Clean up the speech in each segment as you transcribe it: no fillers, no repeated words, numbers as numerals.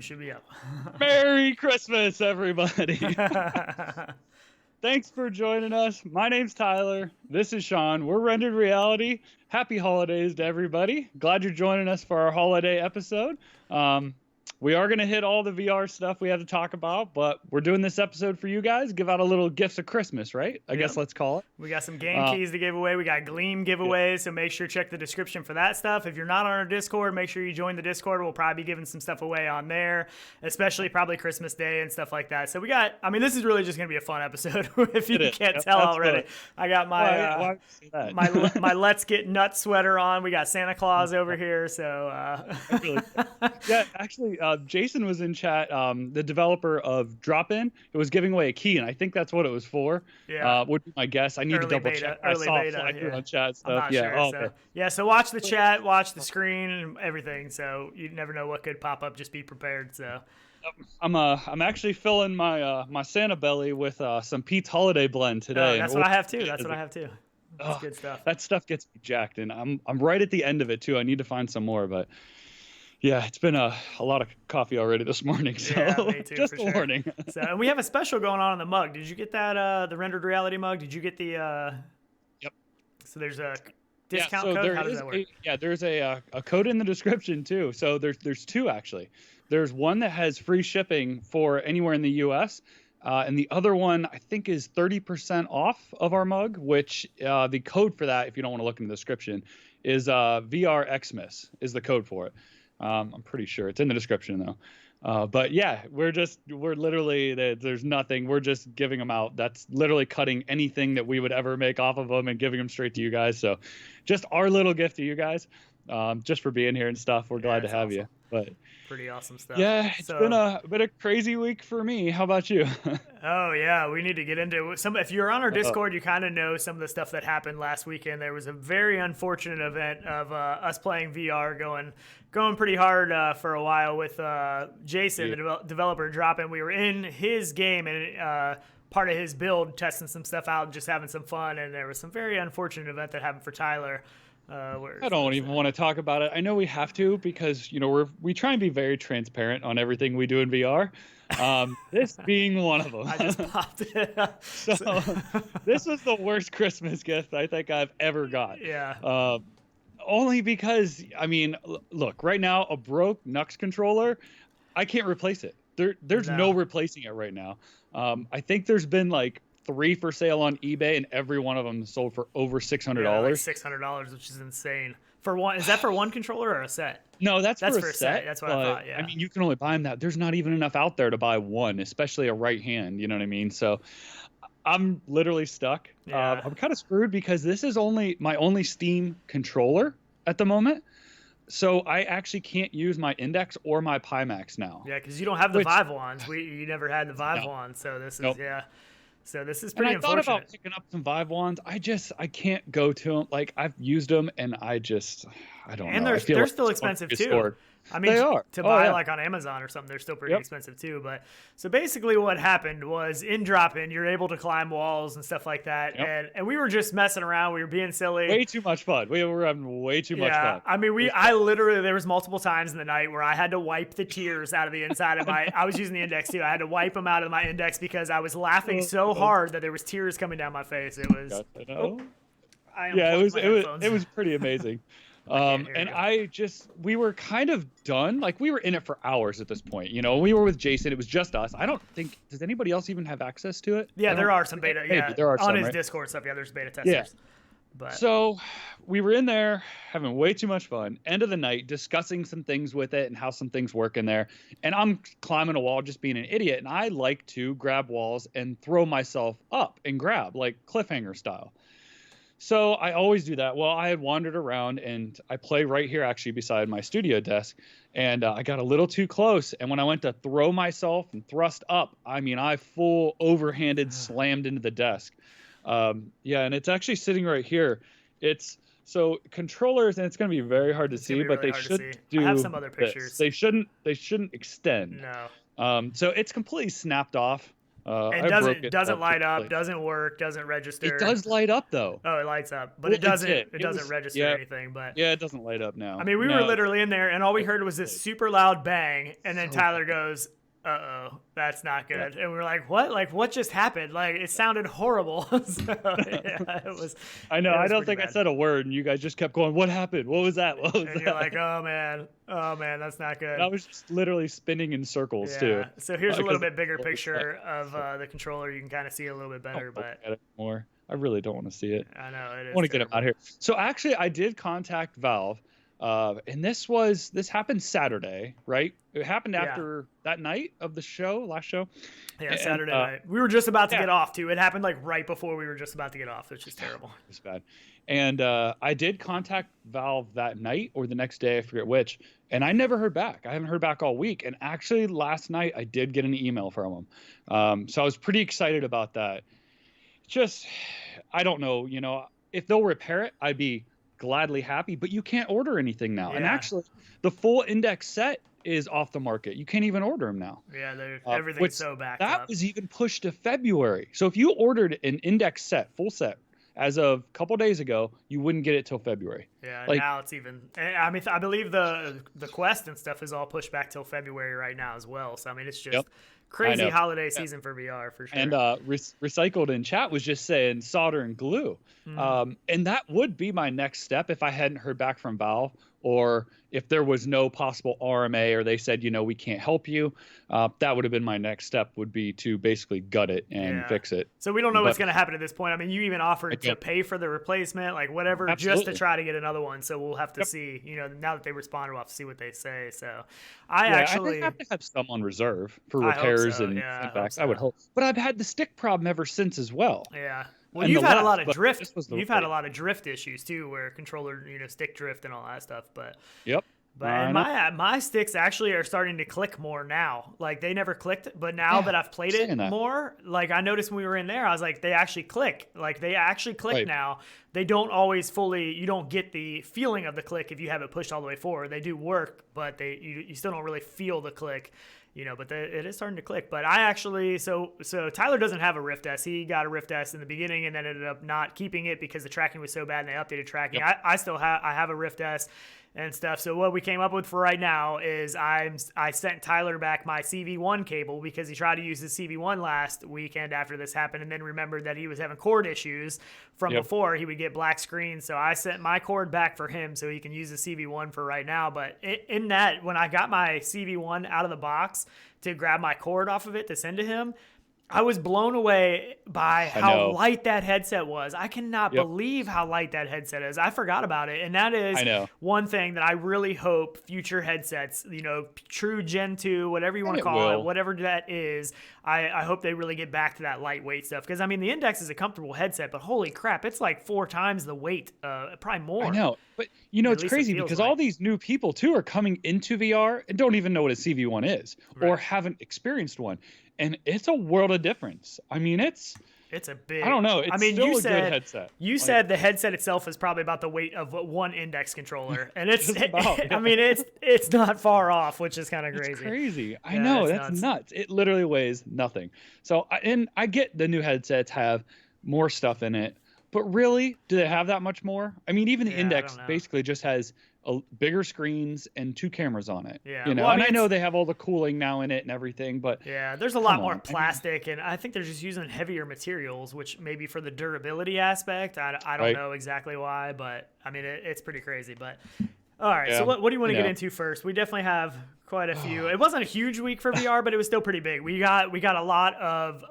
should be up. Merry Christmas, everybody. Thanks for joining us. My name's Tyler. This is Sean. We're Rendered Reality. Happy holidays to everybody. Glad you're joining us for our holiday episode. We are going to hit all the VR stuff we have to talk about, but we're doing this episode for you guys. Give out a little gifts of Christmas, right? I guess let's call it. We got some game keys to give away. We got Gleam giveaways, so make sure to check the description for that stuff. If you're not on our Discord, make sure you join the Discord. We'll probably be giving some stuff away on there, especially probably Christmas Day and stuff like that. So we got, I mean, this is really just going to be a fun episode if you can't tell already. Good. I got my my Let's Get Nuts sweater on. We got Santa Claus over here, so yeah, actually Jason was in chat, the developer of Drop-In. It was giving away a key, and I think that's what it was for. Yeah, would be my guess. I need to double check. I saw fly on chat stuff. I'm not sure. Yeah, so watch the chat, watch the screen, and everything. So you never know what could pop up. Just be prepared. So I'm actually filling my my Santa belly with some Pete's Holiday Blend today. That's what I have too. That's good stuff. That stuff gets me jacked, and I'm right at the end of it too. I need to find some more, but. Yeah, it's been a lot of coffee already this morning, so yeah, me too, just a warning. So, and we have a special going on in the mug. Did you get that, the Rendered Reality mug? Did you get the... Yep. So there's a discount code? How does that work? There's a code in the description, too. So there's two, actually. There's one that has free shipping for anywhere in the U.S., and the other one, I think, is 30% off of our mug, which the code for that, if you don't want to look in the description, is VR Xmas is the code for it. I'm pretty sure it's in the description though. But yeah, we're literally, there's nothing. We're just giving them out. That's literally cutting anything that we would ever make off of them and giving them straight to you guys. So just our little gift to you guys, just for being here and stuff. We're glad to have you. But pretty awesome stuff. Yeah, it's been a crazy week for me. How about you? Oh yeah, we need to get into some. If you're on our Discord, you kind of know some of the stuff that happened last weekend. There was a very unfortunate event of us playing VR, going pretty hard for a while with Jason, the developer, Drop-In. We were in his game and part of his build, testing some stuff out and just having some fun. And there was some very unfortunate event that happened for Tyler. I don't even want to talk about it. I know we have to because we try and be very transparent on everything we do in VR. This being one of them. I just popped it. So this was the worst Christmas gift I think I've ever got. Yeah. Only because, I mean, look, right now a broke Nux controller, I can't replace it. There's no replacing it right now. I think there's been like 3 for sale on eBay, and every one of them sold for over $600. Yeah, like $600, which is insane. For one, is that for one controller or a set? No, that's for a set. That's what I thought. Yeah. I mean, you can only buy them that. There's not even enough out there to buy one, especially a right hand. You know what I mean? So I'm literally stuck. Yeah. I'm kind of screwed because this is my only Steam controller at the moment. So I actually can't use my Index or my Pimax now. Yeah, because you don't have the Vive wands. You never had the Vive wands, so this is So this is pretty unfortunate. I thought about picking up some Vive wands. I can't go to them. Like, I've used them, and I don't know. And they're still expensive too. I mean, they are. To buy like on Amazon or something, they're still pretty expensive too. But so basically what happened was in Drop-In, you're able to climb walls and stuff like that. And we were just messing around. We were being silly. Way too much fun. We were having way too much fun. I mean, I literally, there was multiple times in the night where I had to wipe the tears out of the inside of I was using the Index too. I had to wipe them out of my Index because I was laughing so hard that there was tears coming down my face. It was, it was pretty amazing. We were kind of done. Like, we were in it for hours at this point. We were with Jason. It was just us. I don't think, does anybody else even have access to it? Yeah, there are some beta. Maybe there are on some, his right? Discord stuff. Yeah, there's beta testers. Yeah. But so we were in there having way too much fun. End of the night, discussing some things with it and how some things work in there. And I'm climbing a wall, just being an idiot. And I like to grab walls and throw myself up and grab, like cliffhanger style. So I always do that. Well, I had wandered around, and I play right here actually beside my studio desk, and I got a little too close. And when I went to throw myself and thrust up, I mean, I full overhanded slammed into the desk. And it's actually sitting right here. It's so controllers, and it's going to be very hard to see, but they should do. I have some other pictures. They shouldn't extend. No. So it's completely snapped off. It I broke it doesn't light up, like, doesn't work, doesn't register. it does light up though. Oh, it lights up, but Well, it doesn't. did. It doesn't register anything. But yeah, it doesn't light up now. I mean, we were literally in there, and all we heard was this like, super loud bang, and then so Tyler goes, "Uh-oh, that's not good." And we were like, "What? Like, what just happened? Like, it sounded horrible." So, yeah, it was. I know. It was I don't pretty think I bad. said a word, and you guys just kept going. What happened? What was that? What was And that? you're like, "Oh man, that's not good." And I was just literally spinning in circles Yeah. too. So here's a little Because bit bigger it was picture of the controller. You can kind of see it a little bit better, don't look but at it more. I really don't want to see it. I know it is. I want to get him terrible. out here. So actually, I did contact Valve, and this happened Saturday, right? It happened after that night of the show, last show. Yeah, And, Saturday night. We were just about to yeah. get off too. It happened like right before we were just about to get off, which is terrible. It's bad. And I did contact Valve that night or the next day, I forget which, and I never heard back. I haven't heard back all week. And actually, last night I did get an email from them, so I was pretty excited about that. Just, I don't know, if they'll repair it, I'd be gladly happy. But you can't order anything now. And Yeah. actually, the full index set is off the market. You can't even order them now. Yeah, Which everything's so backed that up. was even pushed to February. So if you ordered an index set, full set, as of a couple days ago, you wouldn't get it till February. Yeah, like- now it's even. I mean, I believe the Quest and stuff is all pushed back till February right now as well. So I mean, it's just Yep. crazy know. holiday season for VR for sure. And Recycled in chat was just saying solder and glue. And that would be my next step if I hadn't heard back from Valve, or if there was no possible RMA, or they said, we can't help you. That would have been my next step, would be to basically gut it and fix it. So we don't know what's But- going to happen at this point. I mean, you even offered to don't. pay for the replacement, like whatever, just to Absolutely. try to get another one. So we'll have to see, now that they responded, we'll have to see what they say. So I Yeah, actually, I have to have some on reserve for I hope repairs so. and Yeah, I hope feedbacks. I would so. hope. But I've had the stick problem ever since as well. yeah. Well, And you've the had a left, lot of but drift. this was the You've had a right. lot of drift issues too, where controller, stick drift and all that stuff. But Yep. and my sticks actually are starting to click more now. Like they never clicked, but now Yeah, that I've played saying it that. more, like I noticed when we were in there, I was like, they actually click. Like they actually click Right. now. They don't always fully. You don't get the feeling of the click if you have it pushed all the way forward. They do work, but you still don't really feel the click. But it is starting to click. But I actually, so Tyler doesn't have a Rift S. He got a Rift S in the beginning and then ended up not keeping it because the tracking was so bad and they updated tracking. Yep. I still have a Rift S and stuff. So what we came up with for right now is I sent Tyler back my CV1 cable because he tried to use the CV1 last weekend after this happened and then remembered that he was having cord issues from Yep. before. He would get black screen. So I sent my cord back for him so he can use the CV1 for right now. But in that, when I got my CV1 out of the box to grab my cord off of it to send to him, I was blown away by how light that headset was. I cannot believe how light that headset is. I forgot about it. And that is one thing that I really hope future headsets, true Gen 2, whatever you want to call it, whatever that is, I hope they really get back to that lightweight stuff. Because, I mean, the Index is a comfortable headset, but holy crap, it's like 4 times the weight, probably more. I know. But, At it's least crazy it feels because like. all these new people, too, are coming into VR and don't even know what a CV1 is or haven't experienced one. And it's a world of difference. I mean, it's a big. I don't know. It's still a good headset. You said the headset itself is probably about the weight of one Index controller, and it's. Just about, I mean, it's not far off, which is kind of crazy. It's crazy. I Yeah, know. it's That's nuts. nuts. It literally weighs nothing. So, and I get the new headsets have more stuff in it, but really, do they have that much more? I mean, even the Yeah, I Index don't know. basically just has bigger screens and 2 cameras on it. Yeah, and I know they have all the cooling now in it and everything, but Yeah, there's a lot Come more on. plastic, and I think they're just using heavier materials, which maybe for the durability aspect, I don't Right. know exactly why, but I mean it's pretty crazy. But all right, so Yeah, what do you want to I get know. into first? We definitely have quite a few. It wasn't a huge week for VR, but it was still pretty big. We got a lot of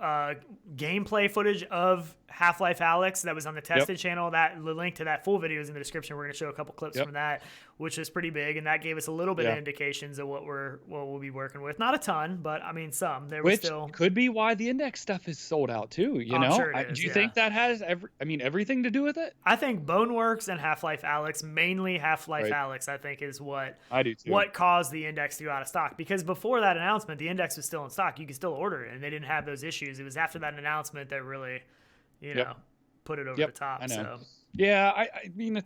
gameplay footage of Half Life Alyx that was on the tested channel. That the link to that full video is in the description. We're going to show a couple clips from that, which is pretty big, and that gave us a little bit of indications of what we'll be working with. Not a ton, but I mean some. There was which still could be why the Index stuff is sold out too. You I'm know, sure it is, do you yeah. think that has everything to do with it? I think Boneworks and Half Life Alyx, mainly Half Life Right. Alyx, I think is what I do too. what caused the Index to go out of stock. Because before that announcement, the Index was still in stock. You could still order it, and they didn't have those issues. It was after that announcement that really, put it over the top. I know. So Yeah, I mean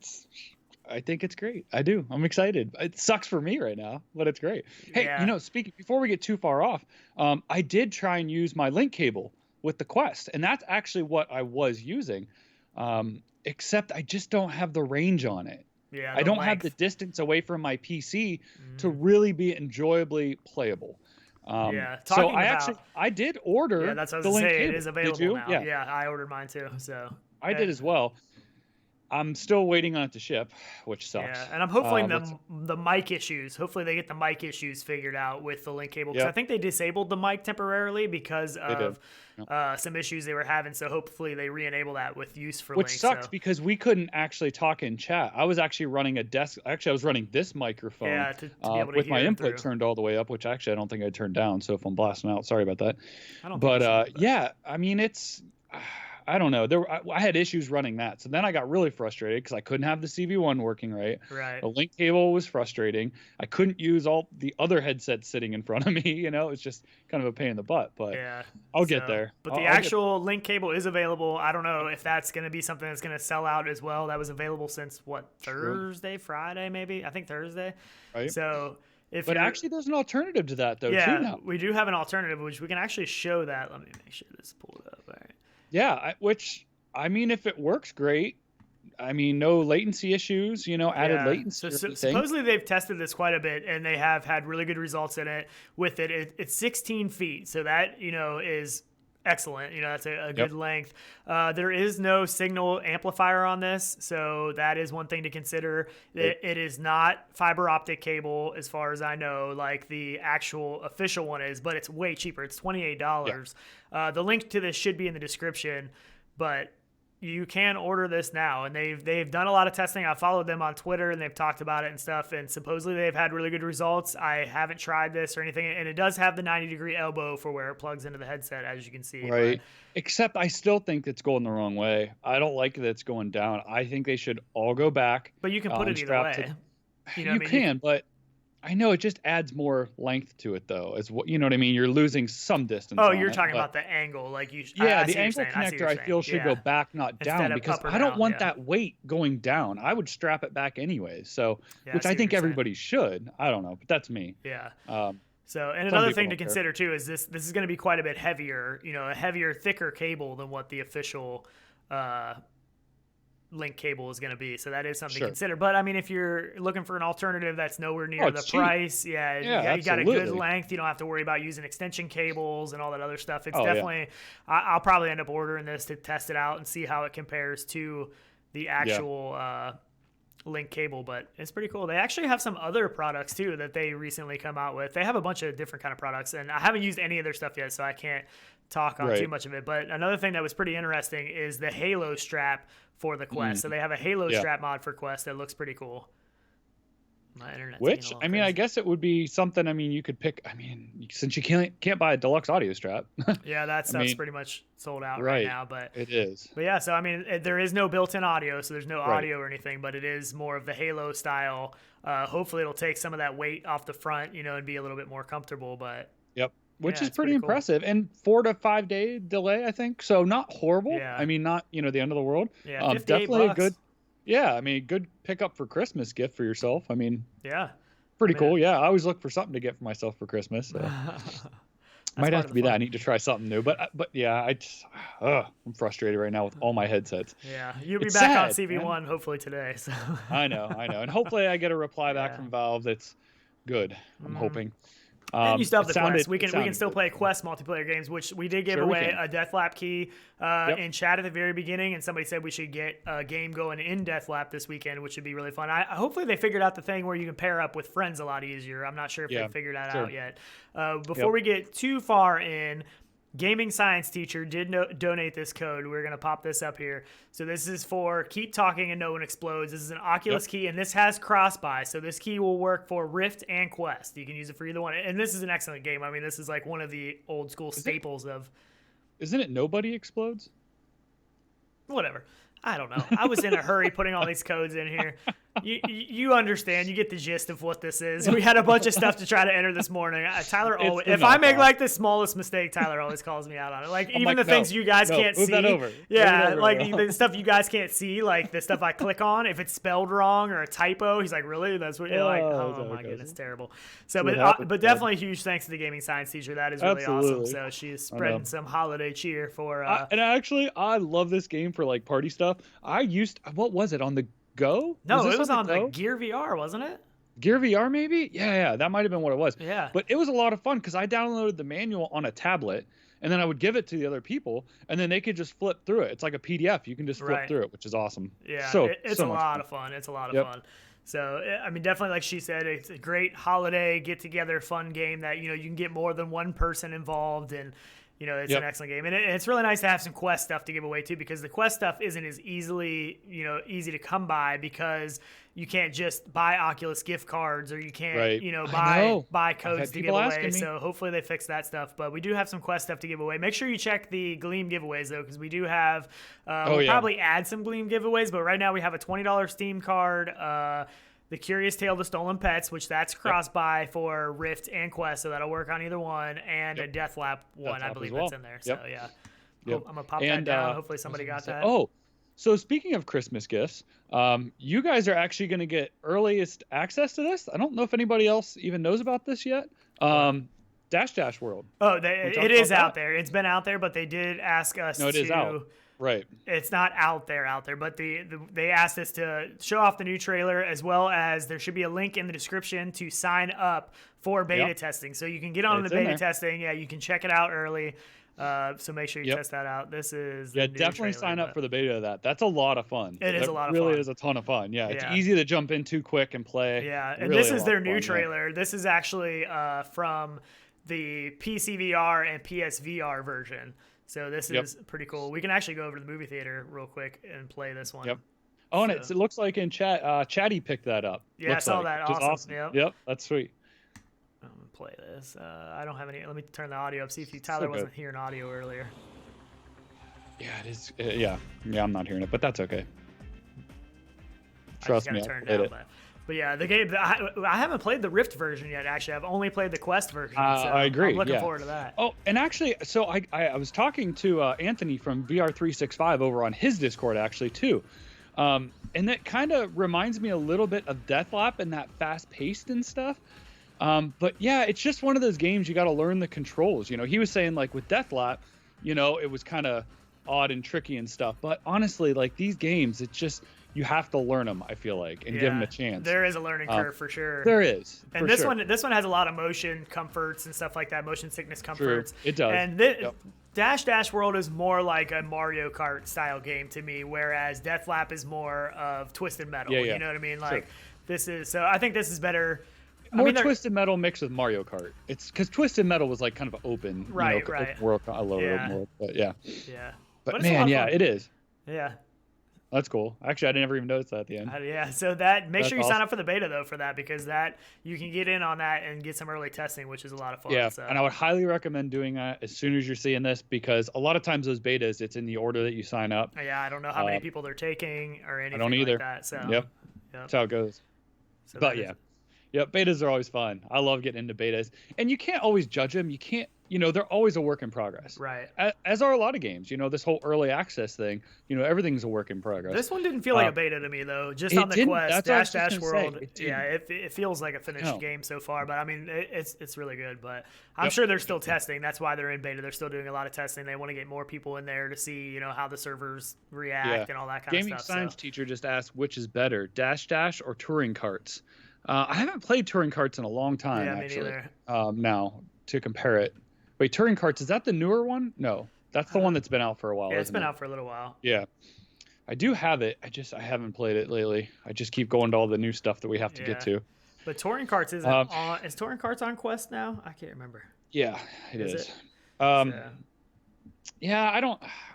I think it's great. I do. I'm excited. It sucks for me right now, but it's great. Hey, Yeah. speaking before we get too far off, I did try and use my link cable with the Quest, and that's actually what I was using. Except I just don't have the range on it. Yeah, I the don't have the length. distance away from my PC to really be enjoyably playable. Yeah, So talking about. I did Yeah, order that's what I was the gonna Link say. It cable. is Did available you? now. Yeah, Yeah, I ordered mine too. So. I did as well. I'm still waiting on it to ship, which sucks. Yeah, and I'm hoping the mic issues. Hopefully, they get the mic issues figured out with the link cable because I think they disabled the mic temporarily because of some issues they were having. So hopefully, they re-enable that with use for which link. sucks because we couldn't actually talk in chat. I was actually running a desk. Actually, I was running this microphone to be able to with hear my them input through. turned all the way up, which actually I don't think I turned down. So if I'm blasting out, sorry about that. I don't think you should, yeah, I mean it's. I don't know. I had issues running that, so then I got really frustrated because I couldn't have the CV1 working right. Right. The link cable was frustrating. I couldn't use all the other headsets sitting in front of me. You know, it's just kind of a pain in the butt. But yeah, I'll get there. But the actual link cable is available. I don't know if that's going to be something that's going to sell out as well. That was available since Thursday, Friday, maybe. I think Thursday. Right. So. But actually, there's an alternative to that, though. Yeah, too, now. we do have an alternative, which we can actually show that. Let me make sure this is pulled up. All right. Yeah, which I mean, if it works, great. I mean, no latency issues, added latency. So supposedly they've tested this quite a bit, and they have had really good results in it. With it, it's 16 feet, so that is excellent. That's a good length. There is no signal amplifier on this, so that is one thing to consider. It is not fiber optic cable, as far as I know, like the actual official one is, but it's way cheaper. It's $28. The link to this should be in the description, but you can order this now, and they've done a lot of testing. I followed them on Twitter, and they've talked about it and stuff, and supposedly they've had really good results. I haven't tried this or anything, and it does have the 90-degree elbow for where it plugs into the headset, as you can see. Right. But, except I still think it's going the wrong way. I don't like that it's going down. I think they should all go back. But you can put it either way. You can, but I know it just adds more length to it, though. You know what I mean? You're losing some distance. Oh, you're talking about the angle, like you. Yeah, the angle connector I feel should go back, not down, because I don't want that weight going down. I would strap it back anyways. So, which I think everybody should. I don't know, but that's me. Yeah. So, and another thing to consider too is this is going to be quite a bit heavier. A heavier, thicker cable than what the official link cable is going to be, so that is something to consider. But I mean, if you're looking for an alternative that's nowhere near the price, you got a good length. You don't have to worry about using extension cables and all that other stuff. It's definitely. I'll probably end up ordering this to test it out and see how it compares to the actual link cable. But it's pretty cool. They actually have some other products too that they recently come out with. They have a bunch of different kind of products, and I haven't used any of their stuff yet, so I can't talk on too much of it. But another thing that was pretty interesting is the Halo strap for the Quest. So they have a Halo strap mod for Quest that looks pretty cool. My internet's Which, I mean, I guess it would be something, I mean, you could pick, I mean, since you can't buy a deluxe audio strap. Yeah, that stuff's pretty much sold out right now. But it is. But yeah, so I mean, there is no built-in audio, so there's no audio or anything, but it is more of the Halo style. Hopefully it'll take some of that weight off the front, and be a little bit more comfortable, but... Yep. Which is pretty impressive. Cool. And 4 to 5 day delay, I think. So not horrible. Yeah. I mean, not, the end of the world. Yeah, definitely $58. a good, I mean, good pickup for Christmas gift for yourself. I mean, pretty cool. Yeah. I always look for something to get for myself for Christmas. So. Might have to be that. I need to try something new. But yeah, I'm frustrated right now with all my headsets. Yeah. You'll be back on CV1 hopefully today. So. I know. And hopefully I get a reply back from Valve that's good. I'm hoping. And you still have the Quest. We can still play Quest multiplayer games, which we did give away a Deathlap key in chat at the very beginning, and somebody said we should get a game going in Deathlap this weekend, which would be really fun. Hopefully they figured out the thing where you can pair up with friends a lot easier. I'm not sure if they figured that out yet. Before we get too far in, Gaming Science Teacher did donate this code. We're going to pop this up here. So this is for Keep Talking and No One Explodes. This is an Oculus key, and this has cross-buy. So this key will work for Rift and Quest. You can use it for either one. And this is an excellent game. I mean, this is like one of the old-school staples of... Isn't it Nobody Explodes? Whatever. I don't know. I was in a hurry putting all these codes in here. You understand. You get the gist of what this is. We had a bunch of stuff to try to enter this morning. Tyler always, if I make like the smallest mistake, Tyler always calls me out on it. Like even the things you guys can't see. That over. Yeah, like the stuff you guys can't see, like the stuff I click on, if it's spelled wrong or a typo, he's like, "Really? That's what you're like?" Oh my goodness, terrible. So, but definitely huge thanks to the gaming science teacher. That is really awesome. So she's spreading some holiday cheer for. And actually, I love this game for like party stuff. What was it on the Go? No, it was on the Gear VR, wasn't it? Gear VR, maybe? Yeah, that might have been what it was. Yeah. But it was a lot of fun because I downloaded the manual on a tablet, and then I would give it to the other people, and then they could just flip through it. It's like a PDF. You can just flip through it, which is awesome. Yeah, it's a lot of fun. It's a lot of fun. So, I mean, definitely, like she said, it's a great holiday get-together fun game that, you can get more than one person involved, and it's an excellent game. And it's really nice to have some Quest stuff to give away, too, because the Quest stuff isn't as easy to come by because you can't just buy Oculus gift cards or you can't, buy codes to give away. So hopefully they fix that stuff. But we do have some Quest stuff to give away. Make sure you check the Gleam giveaways, though, because we do have we'll probably add some Gleam giveaways. But right now we have a $20 Steam card, the Curious Tale of the Stolen Pets, which that's cross-buy for Rift and Quest, so that'll work on either one, and a Deathlap one, I believe that's in there. So, yeah. I'm going to pop that down. Hopefully somebody got that. Oh, so speaking of Christmas gifts, you guys are actually going to get earliest access to this. I don't know if anybody else even knows about this yet. Dash World. Oh, it is out there. It's been out there, but they did ask us to... No, it is out. Right. It's not out there, but they asked us to show off the new trailer, as well as there should be a link in the description to sign up for beta testing. So you can get on the beta testing. Yeah, you can check it out early. So make sure you test that out. This is the new definitely trailer, sign up for the beta of that. That's a lot of fun. It is a lot of fun. It really is a ton of fun. Yeah, it's easy to jump into quick and play. Yeah, and this is their new trailer. Yeah. This is actually from the PC VR and PSVR version. So this is pretty cool. We can actually go over to the movie theater real quick and play this one. Yep. Oh, and it looks like in chat, Chatty picked that up. Yeah, I saw that. Awesome. Yep, that's sweet. I'm going to play this. I don't have any. Let me turn the audio up. See if Tyler wasn't hearing audio earlier. Yeah, it is. Yeah, I'm not hearing it, but that's okay. Trust me, I played it. But yeah, the game, I haven't played the Rift version yet, actually. I've only played the Quest version. So I agree. I'm looking forward to that. Oh, and actually, so I was talking to Anthony from VR365 over on his Discord, actually, too. And that kind of reminds me a little bit of Deathlap and that fast-paced and stuff. But yeah, it's just one of those games you got to learn the controls. He was saying, like, with Deathlap, it was kind of odd and tricky and stuff. But honestly, like, these games, it's just... You have to learn them, I feel like, and give them a chance. There is a learning curve for sure. There is. And this one has a lot of motion comforts and stuff like that, motion sickness comforts. True. It does. And Dash World is more like a Mario Kart style game to me, whereas Deathlap is more of Twisted Metal. You know what I mean? Like this is I think this is better. Twisted Metal mixed with Mario Kart. It's because Twisted Metal was like kind of open. Right. Open world. I love it more. But yeah. Yeah. But man, it is. Yeah. That's cool. Actually, I didn't ever even notice that at the end. So make sure you sign up for the beta, though, for that, because you can get in on that and get some early testing, which is a lot of fun. Yeah, and I would highly recommend doing that as soon as you're seeing this, because a lot of times those betas, it's in the order that you sign up. Yeah, I don't know how many people they're taking or anything I don't either. like that. So, yep. That's how it goes. So but yeah. Yep, betas are always fun. I love getting into betas. And you can't always judge them. You can't, they're always a work in progress. Right. As are a lot of games. This whole early access thing, everything's a work in progress. This one didn't feel like a beta to me, though. Just on the Quest, Dash World. It feels like a finished game so far. But, I mean, it's really good. But I'm sure they're still testing. That's why they're in beta. They're still doing a lot of testing. They want to get more people in there to see, how the servers react and all that kind of stuff. Gaming science teacher just asked, which is better, Dash or touring carts? I haven't played touring carts in a long time, actually. Now, to compare it. Wait, touring carts, is that the newer one? No, that's the one that's been out for a while. Yeah, it's been out for a little while. Yeah. I do have it. I haven't played it lately. I just keep going to all the new stuff that we have to get to. But touring carts isn't on. Is touring carts on Quest now? I can't remember. Yeah, it is. Yeah, I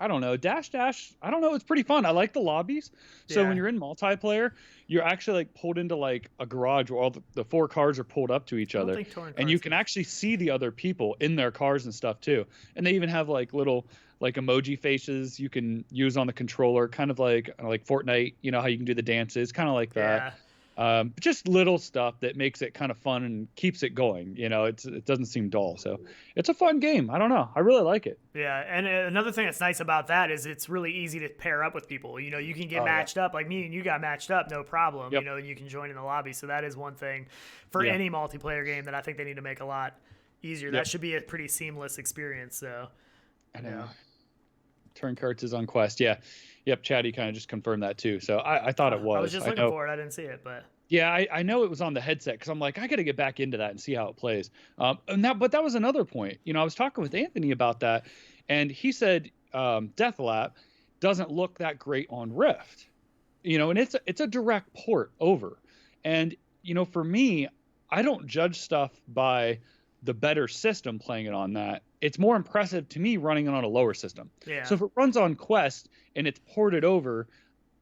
don't know. Dash Dash, I don't know. It's pretty fun. I like the lobbies. So Yeah. when you're in multiplayer, you're actually like pulled into like a garage where all the four cars are pulled up to each I don't other, think touring and cars you can actually see the other people in their cars and stuff too. And they even have like little like emoji faces you can use on the controller, kind of like Fortnite. You know how you can do the dances, kind of like that. Yeah. Just little stuff that makes it kind of fun and keeps it going. You know, it doesn't seem dull. So it's a fun game. I don't know. I really like it. Yeah, and another thing that's nice about that is it's really easy to pair up with people. You know, you can get matched up, like me and you got matched up, no problem. Yep. You know, and you can join in the lobby. So that is one thing for Yeah. any multiplayer game that I think they need to make a lot easier. Yep. That should be a pretty seamless experience. So, I know. Turn carts is on Quest. Yeah. Yep. Chatty kind of just confirmed that too. So I thought it was. I was just looking for it. I didn't see it, but. Yeah, I know it was on the headset because I'm like, I got to get back into that and see how it plays. But that was another point. You know, I was talking with Anthony about that, and he said Deathlap doesn't look that great on Rift. You know, and it's a direct port over. And you know, for me, I don't judge stuff by the better system playing it on that. It's more impressive to me running it on a lower system. Yeah. So if it runs on Quest and it's ported over,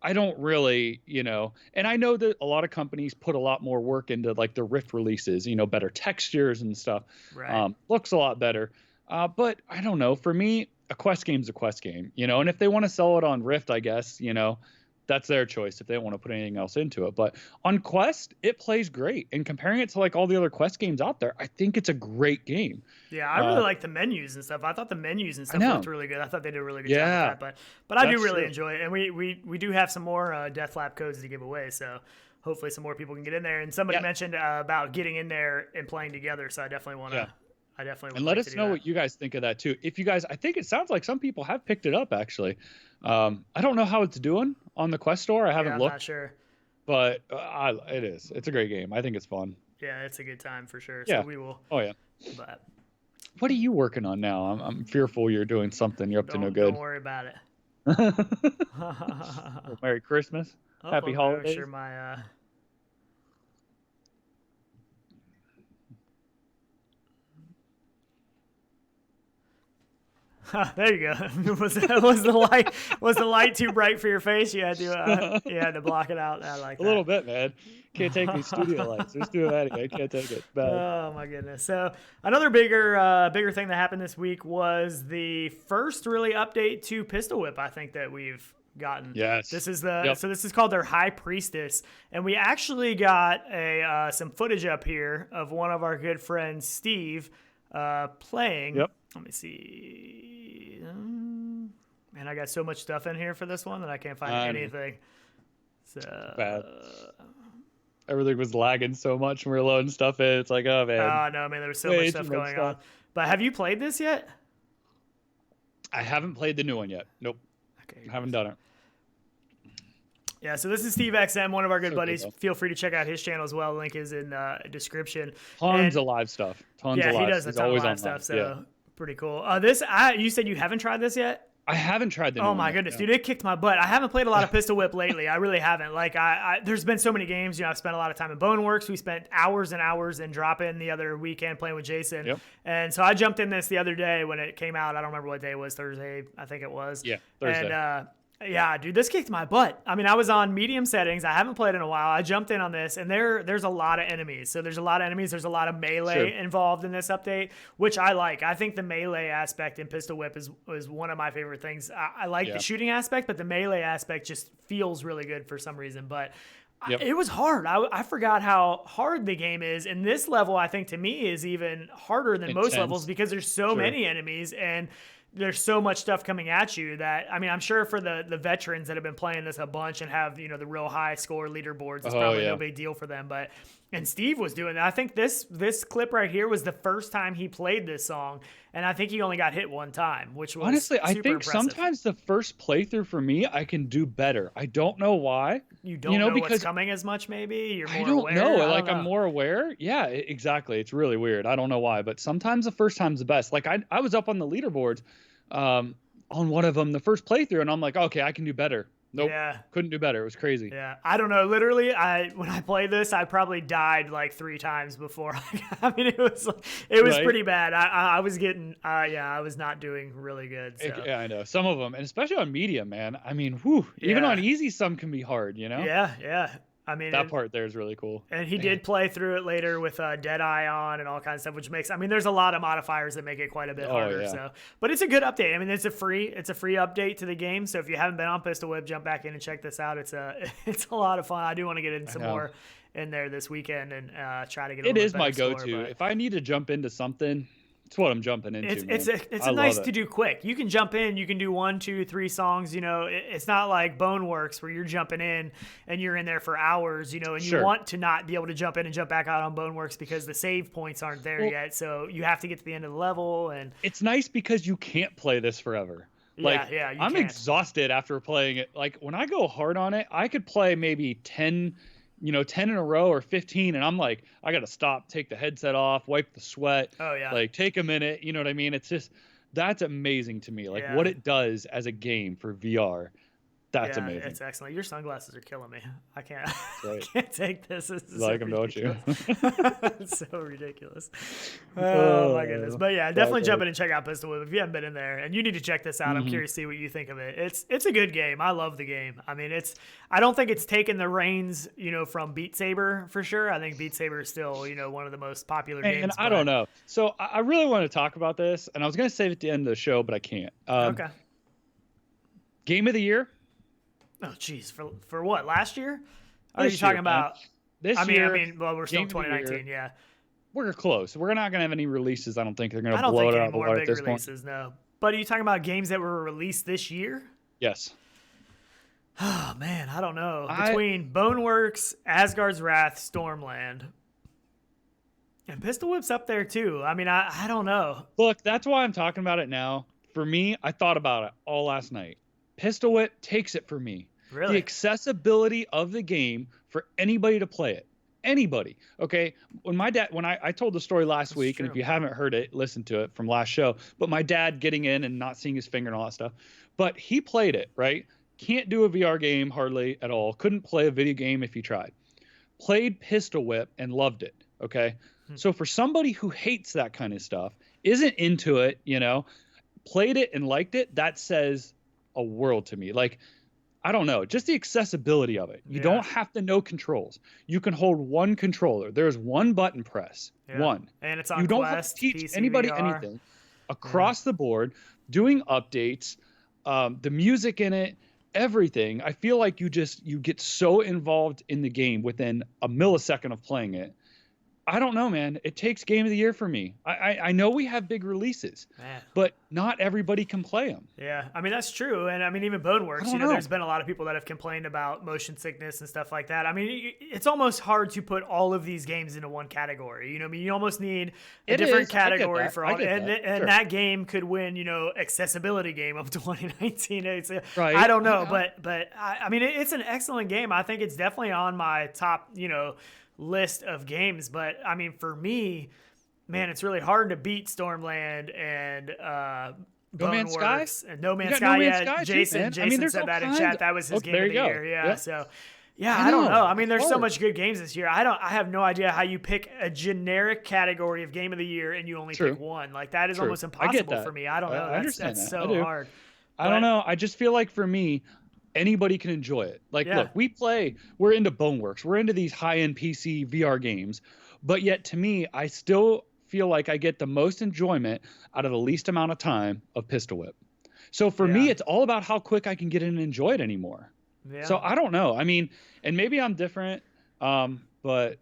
I don't really, you know, and I know that a lot of companies put a lot more work into like the Rift releases, you know, better textures and stuff. Right. Looks a lot better. But I don't know. For me, a Quest game's a Quest game, you know, and if they want to sell it on Rift, I guess, you know, that's their choice if they don't want to put anything else into it. But on Quest, it plays great. And comparing it to like all the other Quest games out there, I think it's a great game. Yeah, I really like the menus and stuff. I thought the menus and stuff looked really good. I thought they did a really good job with that. But I do really enjoy it. And we do have some more Deathlap codes to give away. So hopefully some more people can get in there. And somebody mentioned about getting in there and playing together. So I definitely want to. Yeah. I definitely and let us know what you guys think of that too. If you guys, I think it sounds like some people have picked it up actually. I don't know how it's doing on the Quest store. I haven't looked. I'm not sure. But it is. It's a great game. I think it's fun. Yeah, it's a good time for sure. Yeah. So we will. Oh yeah. But what are you working on now? I'm fearful you're doing something. You're up to no good. Don't worry about it. Well, Merry Christmas. Happy holidays. Sure my there you go. was the light too bright for your face? You had to block it out. I like that. A little bit, man. Can't take these studio lights. There's too many. I can't take it. Bad. Oh my goodness. So another bigger thing that happened this week was the first really update to Pistol Whip. I think that we've gotten. Yes. This is so this is called their High Priestess, and we actually got some footage up here of one of our good friends, Steve, playing. Yep. Let me see. Man, I got so much stuff in here for this one that I can't find anything. So bad. Everything was lagging so much when we were loading stuff in. It's like, oh man. Oh no, man, there was so much stuff going on. But have you played this yet? I haven't played the new one yet. Nope. Okay. I haven't done it. Yeah, so this is Steve XM, one of our good buddies. Feel free to check out his channel as well. Link is in the description. Tons of live stuff. Tons of live. Yeah, he does a ton of live stuff, so pretty cool. You said you haven't tried this yet? I haven't tried the new one. Oh my goodness, dude, it kicked my butt. I haven't played a lot of Pistol Whip lately. I really haven't. Like, there's been so many games. You know, I've spent a lot of time in Boneworks. We spent hours and hours in Drop-In the other weekend playing with Jason. Yep. And so I jumped in this the other day when it came out. I don't remember what day it was. Thursday, I think it was. Yeah, Thursday. And yeah, dude, this kicked my butt. I mean, I was on medium settings. I haven't played in a while. I jumped in on this, and there's a lot of enemies. So there's a lot of enemies. There's a lot of melee involved in this update, which I like. I think the melee aspect in Pistol Whip is one of my favorite things. I like the shooting aspect, but the melee aspect just feels really good for some reason. But it was hard. I forgot how hard the game is. And this level, I think, to me, is even harder than most levels because there's so many enemies, and there's so much stuff coming at you that, I mean, I'm sure for the veterans that have been playing this a bunch and have, you know, the real high score leaderboards, it's probably no big deal for them. And Steve was doing that. I think this clip right here was the first time he played this song, and I think he only got hit one time, which was honestly, I think impressive. sometimes the first playthrough for me, I can do better. I don't know why. You don't know because what's coming as much, maybe? You're more aware? I don't know. Like, I'm more aware. Yeah, exactly. It's really weird. I don't know why, but sometimes the first time's the best. Like, I was up on the leaderboards on one of them the first playthrough, and I'm like, okay, I can do better Nope. Yeah. Couldn't do better. It was crazy. Yeah, I don't know. Literally, when I played this, I probably died like 3 times before. I mean, it was Right? pretty bad. I was getting I was not doing really good. So Yeah, I know. Some of them, and especially on medium, man. I mean, whew, even yeah, on easy, some can be hard, yeah. I mean, That part there is really cool. and he Man. did play through it later with Deadeye on and all kinds of stuff, which makes, I mean, there's a lot of modifiers that make it quite a bit Oh, harder. yeah. So, but it's a good update. I mean, it's a free update to the game. So if you haven't been on Pistol Whip, jump back in and check this out. It's a lot of fun. I do want to get in some more in there this weekend and try to get. It is my go-to. If I need to jump into something, it's what I'm jumping into. It's nice to do quick. You can jump in, you can do 1, 2, 3 songs. It's not like Boneworks where you're jumping in and you're in there for hours. And you want to not be able to jump in and jump back out on Boneworks because the save points aren't there yet. So you have to get to the end of the level. And it's nice because you can't play this forever. I'm exhausted after playing it. Like when I go hard on it, I could play maybe 10 in a row or 15. And I'm like, I got to stop, take the headset off, wipe the sweat. Oh, yeah. Like take a minute. You know what I mean? It's just, that's amazing to me. Like what it does as a game for VR. That's amazing. It's excellent. Your sunglasses are killing me. I can't, right. I can't take this. This is like them, don't you? It's so ridiculous. Oh my goodness. But yeah, definitely jump in and check out Pistol Whip if you haven't been in there. And you need to check this out. I'm curious to see what you think of it. It's a good game. I love the game. I mean, I don't think it's taken the reins, from Beat Saber for sure. I think Beat Saber is still, one of the most popular games. And I don't know. So I really want to talk about this, and I was going to save it at the end of the show, but I can't. Okay. Game of the year? Oh, geez. For what? Last year? Are you talking about this year? I mean, well, we're still 2019. Yeah. We're close. We're not going to have any releases. I don't think they're going to blow it out of the water at this releases, point. No. But are you talking about games that were released this year? Yes. Oh, man. I don't know. Between Boneworks, Asgard's Wrath, Stormland, and Pistol Whip's up there, too. I mean, I don't know. Look, that's why I'm talking about it now. For me, I thought about it all last night. Pistol Whip takes it for me. Really? The accessibility of the game for anybody to play it. Anybody. Okay. When I told the story last week, and if you haven't heard it, listen to it from last show, but my dad getting in and not seeing his finger and all that stuff, but he played it, right? Can't do a VR game hardly at all. Couldn't play a video game if he tried. Played Pistol Whip and loved it. Okay. So for somebody who hates that kind of stuff, isn't into it, played it and liked it, that says a world to me. Like, I don't know, just the accessibility of it. You don't have to know controls. You can hold one controller. There's one button press. One. And it's on You don't Quest, have to teach PC, anybody VR. anything. Across the board, doing updates, the music in it, everything. I feel like you get so involved in the game within a millisecond of playing it. I don't know, man. It takes Game of the Year for me. I know we have big releases, but not everybody can play them. Yeah, I mean, that's true. And I mean, even Boneworks, there's been a lot of people that have complained about motion sickness and stuff like that. I mean, it's almost hard to put all of these games into one category. I mean, you almost need a different category for all. And that game could win, accessibility game of 2019. I don't know, but I mean, it's an excellent game. I think it's definitely on my top, list of games. But I mean, for me, man, it's really hard to beat Stormland and No Man's Sky and No Man's Sky. Jason said that in chat. That was his game of the year. Yeah. So I don't know. I mean, there's so much good games this year. I have no idea how you pick a generic category of game of the year and you only pick one. Like that is almost impossible for me. I don't know. That's so hard. I don't know. I just feel like for me, anybody can enjoy it. Like, look, we're into Boneworks. We're into these high-end PC VR games. But yet, to me, I still feel like I get the most enjoyment out of the least amount of time of Pistol Whip. So for me, it's all about how quick I can get in and enjoy it anymore. Yeah. So I don't know. I mean, and maybe I'm different, but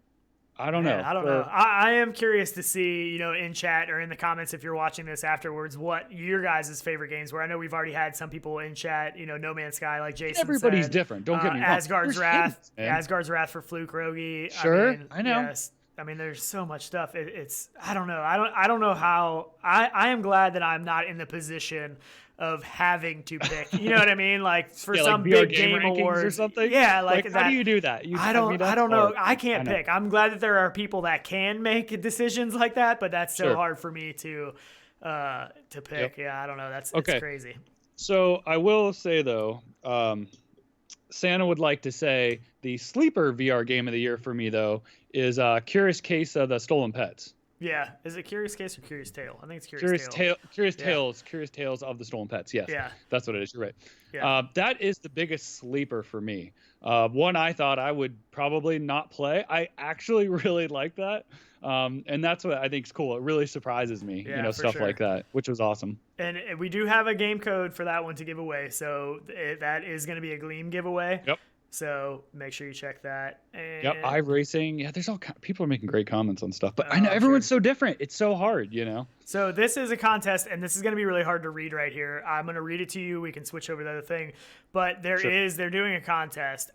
I don't know. I don't know. I am curious to see, in chat or in the comments if you're watching this afterwards, what your guys' favorite games were. I know we've already had some people in chat, No Man's Sky, like Jason Everybody's said. different. Don't get me wrong. Asgard's Wrath. Asgard's Wrath for Fluke Rogi. Sure, I know. Yes. I mean, there's so much stuff. It's I don't know. I don't know how. I am glad that I'm not in the position of having to pick. You know what I mean? Like for some like big game awards or something. Yeah, like how do you do that? I don't know. I can't pick. I'm glad that there are people that can make decisions like that, but that's so hard for me to pick. Yeah, I don't know. It's crazy. So I will say though, Santa would like to say the sleeper VR game of the year for me, though, is Curious Case of the Stolen Pets. Yeah. Is it Curious Case or Curious Tale? I think it's Curious Tale. Curious Tales of the Stolen Pets. Yes, Yeah. that's what it is. You're right. Yeah. That is the biggest sleeper for me. One I thought I would probably not play. I actually really like that. And that's what I think is cool. It really surprises me, stuff like that, which was awesome. And we do have a game code for that one to give away. So that is going to be a Gleam giveaway. Yep. So make sure you check that. And yep, iRacing. Yeah, there's people are making great comments on stuff, but I know everyone's so different. It's so hard, So this is a contest, and this is going to be really hard to read right here. I'm going to read it to you. We can switch over to the other thing. But they're doing a contest.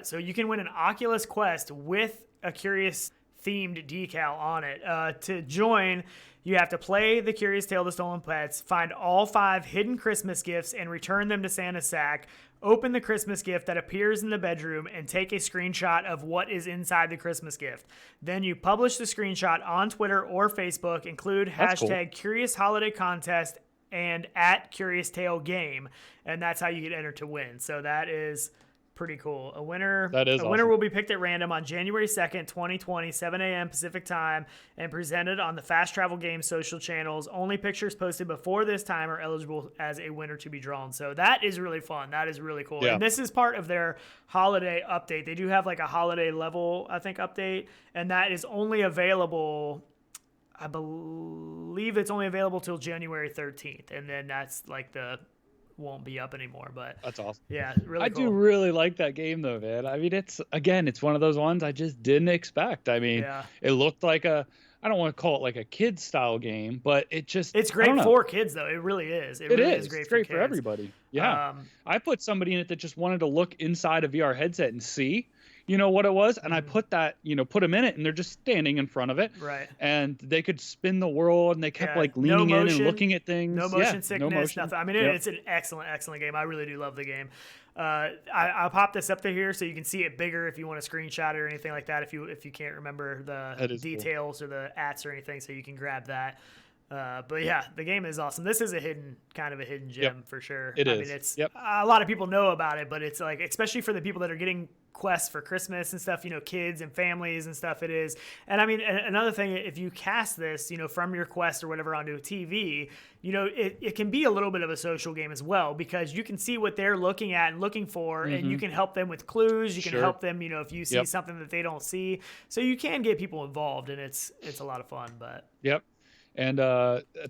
So you can win an Oculus Quest with a Curious themed decal on it. To join, you have to play the Curious Tale of the Stolen Pets, find all 5 hidden Christmas gifts, and return them to Santa's sack. Open the Christmas gift that appears in the bedroom and take a screenshot of what is inside the Christmas gift. Then you publish the screenshot on Twitter or Facebook, include hashtag Curious Holiday Contest and @CuriousTaleGame, and that's how you get entered to win. So that is pretty cool. A winner will be picked at random on January 2nd, 2020, 7 a.m. Pacific time, and presented on the Fast Travel Games social channels. Only pictures posted before this time are eligible as a winner to be drawn. So that is really fun. That is really cool. Yeah. And this is part of their holiday update. They do have like a holiday level, I think, update, and that is only available, I believe it's only available till January 13th. And then that's like won't be up anymore, but that's awesome. Yeah, really cool. I do really like that game though, man. I mean, it's one of those ones I just didn't expect. I mean, It looked like I don't want to call it like a kid style game, but it's great for kids though. It really is. It really is great. It's great for everybody. Yeah. I put somebody in it that just wanted to look inside a VR headset and see what it was, and I put them in it, and they're just standing in front of it, right? And they could spin the world, and they kept like leaning in and looking at things. No motion sickness, nothing. I mean, it's an excellent game. I really do love the game. I'll pop this up to here so you can see it bigger if you want to screenshot it or anything like that. If you can't remember the details or the ats or anything, so you can grab that. But yeah, the game is awesome. This is a hidden gem for sure. It is. I mean, it's a lot of people know about it, but it's like, especially for the people that are getting quests for Christmas and stuff, kids and families and stuff, it is. And I mean, another thing, if you cast this, from your Quest or whatever onto a TV, it can be a little bit of a social game as well, because you can see what they're looking at and looking for, and you can help them with clues. You can help them, if you see something that they don't see. So you can get people involved, and it's a lot of fun. But And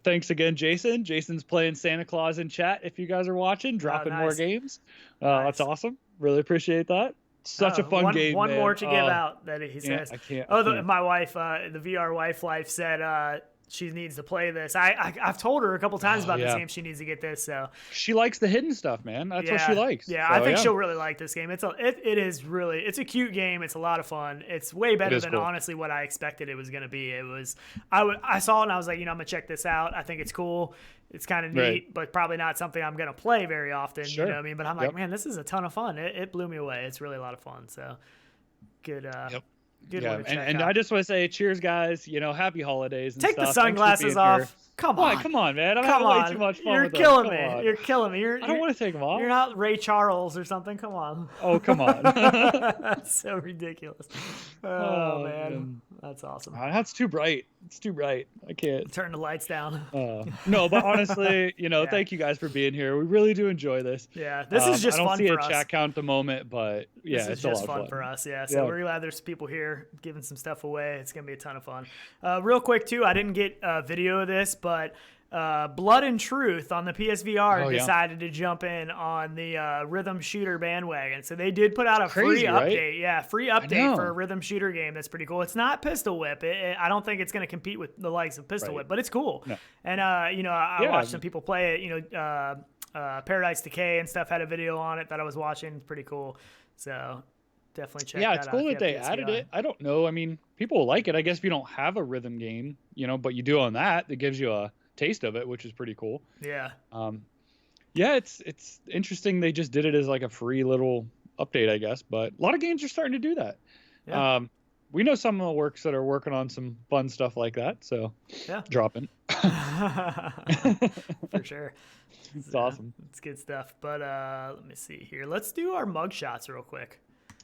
thanks again, Jason. Jason's playing Santa Claus in chat. If you guys are watching, dropping more games. That's awesome. Really appreciate that. Such a fun game. One more to give out that he says. I can't. My wife, the VR wife life said she needs to play this. I've told her a couple times about this game. She needs to get this. So she likes the hidden stuff, man. That's what she likes. Yeah, so, I think she'll really like this game. It's a cute game. It's a lot of fun. It's way better than honestly what I expected it was going to be. I saw it and I was like, I'm gonna check this out. I think it's cool. It's kind of neat, but probably not something I'm going to play very often. Sure. You know what I mean? But I'm like, man, this is a ton of fun. It blew me away. It's really a lot of fun. So good. Good one to check and out. I just want to say, cheers, guys. Happy holidays. And Take stuff. the sunglasses off. Come on, man. I'm having way too much fun. You're killing me. You're killing me. I don't want to take them off. You're not Ray Charles or something. Come on. Oh, come on. That's so ridiculous. Oh man. That's awesome. That's too bright. It's too bright. I can't. Turn the lights down. No, but honestly, thank you guys for being here. We really do enjoy this. Yeah, this is just fun for us. I don't see a chat count at the moment, but yeah, it's just a lot of fun for us. Yeah, so we're glad there's people here giving some stuff away. It's gonna be a ton of fun. Real quick too, I didn't get a video of this, but Blood and Truth on the PSVR decided to jump in on the rhythm shooter bandwagon. So they did put out a free update. Right? Yeah, free update for a rhythm shooter game. That's pretty cool. It's not Pistol Whip. I don't think it's going to compete with the likes of Pistol Whip, but it's cool. No. And I watched some people play it. Paradise Decay and stuff had a video on it that I was watching. It's pretty cool. So definitely check that out. Yeah, it's cool that they added it. I don't know. I mean, people will like it. I guess if you don't have a rhythm game, but you do on that, it gives you a taste of it, which is pretty cool. Yeah. It's interesting they just did it as like a free little update, I guess, but a lot of games are starting to do that. we know some of the works that are working on some fun stuff like that. So yeah, dropping. For sure. It's awesome. It's good stuff. But let me see here. Let's do our mug shots real quick.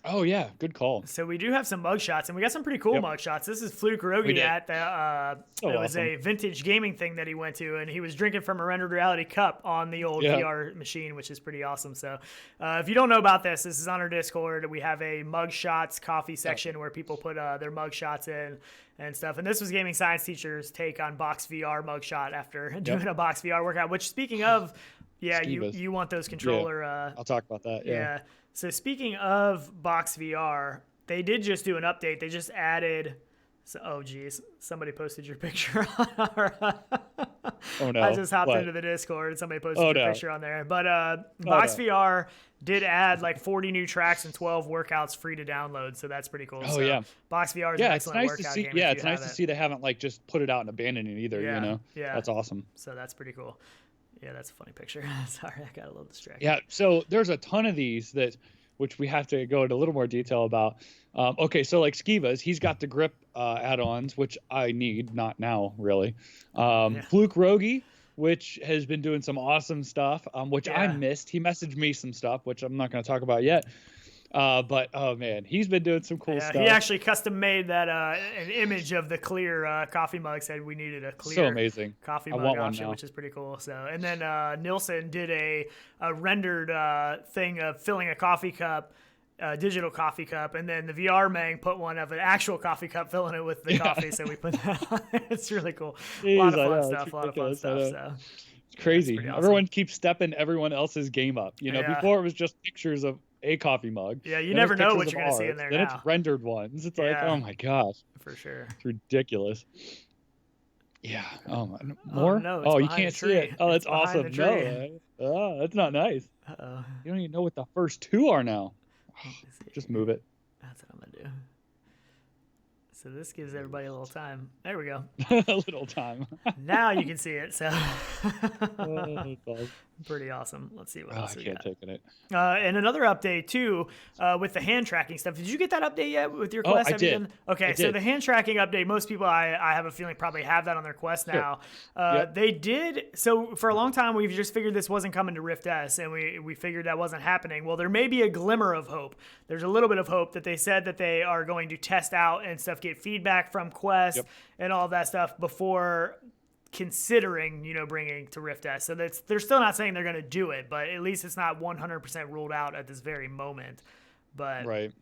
Oh yeah, good call. So we do have some mug shots, and we got some pretty cool mug shots. This is Fluke Rogi at the it was a vintage gaming thing that he went to, and he was drinking from a rendered reality cup on the old VR machine, which is pretty awesome. So if you don't know about this is on our Discord. We have a mug shots coffee section where people put their mug shots in and stuff. And this was Gaming Science teacher's take on Box VR mug shot after doing a Box VR workout. Which, speaking of, you want those controller. I'll talk about that. Yeah. So speaking of Box VR, they did just do an update. They just added. So, oh geez, somebody posted your picture on our. Oh no! I just hopped into the Discord and somebody posted your picture on there. But Box VR did add like 40 new tracks and 12 workouts free to download. So that's pretty cool. Oh yeah. Box VR is an excellent workout game. Yeah, it's nice to see they haven't like just put it out and abandoned it either. Yeah, you know. Yeah. That's awesome. So that's pretty cool. Yeah, that's a funny picture. Sorry, I got a little distracted. Yeah, so there's a ton of these which we have to go into a little more detail about. Okay, so like Skiva's, he's got the grip add-ons, which I need, not now, really. Fluke Rogi, which has been doing some awesome stuff, which I missed. He messaged me some stuff, which I'm not going to talk about yet. But oh man, he's been doing some cool stuff. He actually custom made that an image of the clear coffee mug. Said we needed a clear coffee mug option, which is pretty cool. So, and then Nilsson did a rendered thing of filling a coffee cup, digital coffee cup, and then the VR Mang put one of an actual coffee cup, filling it with the coffee. So we put that on. It's really cool. Jeez, a lot of fun stuff. So. It's crazy. Awesome. Everyone keeps stepping everyone else's game up. You know, before it was just pictures of a coffee mug. Yeah, you never know what you're going to see in there then now. It's rendered ones. It's like, oh my gosh. For sure. It's ridiculous. Yeah. Oh, more? No, you can't see it. Oh, that's awesome. No. Oh, that's not nice. Uh-oh. You don't even know what the first two are now. Just move it. That's what I'm going to do. So this gives everybody a little time. There we go. A little time. Now you can see it. So awesome. Pretty awesome. Let's see what else we got. I can't take it. And another update too, with the hand tracking stuff. Did you get that update yet with your Quest? I did. Okay, so the hand tracking update, most people I have a feeling probably have that on their Quest now. They did. So for a long time, we've just figured this wasn't coming to Rift S, and we figured that wasn't happening. Well, there may be a glimmer of hope. There's a little bit of hope that they said that they are going to test out and stuff, get feedback from Quest and all of that stuff before considering, bringing to Rift S. So they're still not saying they're going to do it, but at least it's not 100% ruled out at this very moment. But right.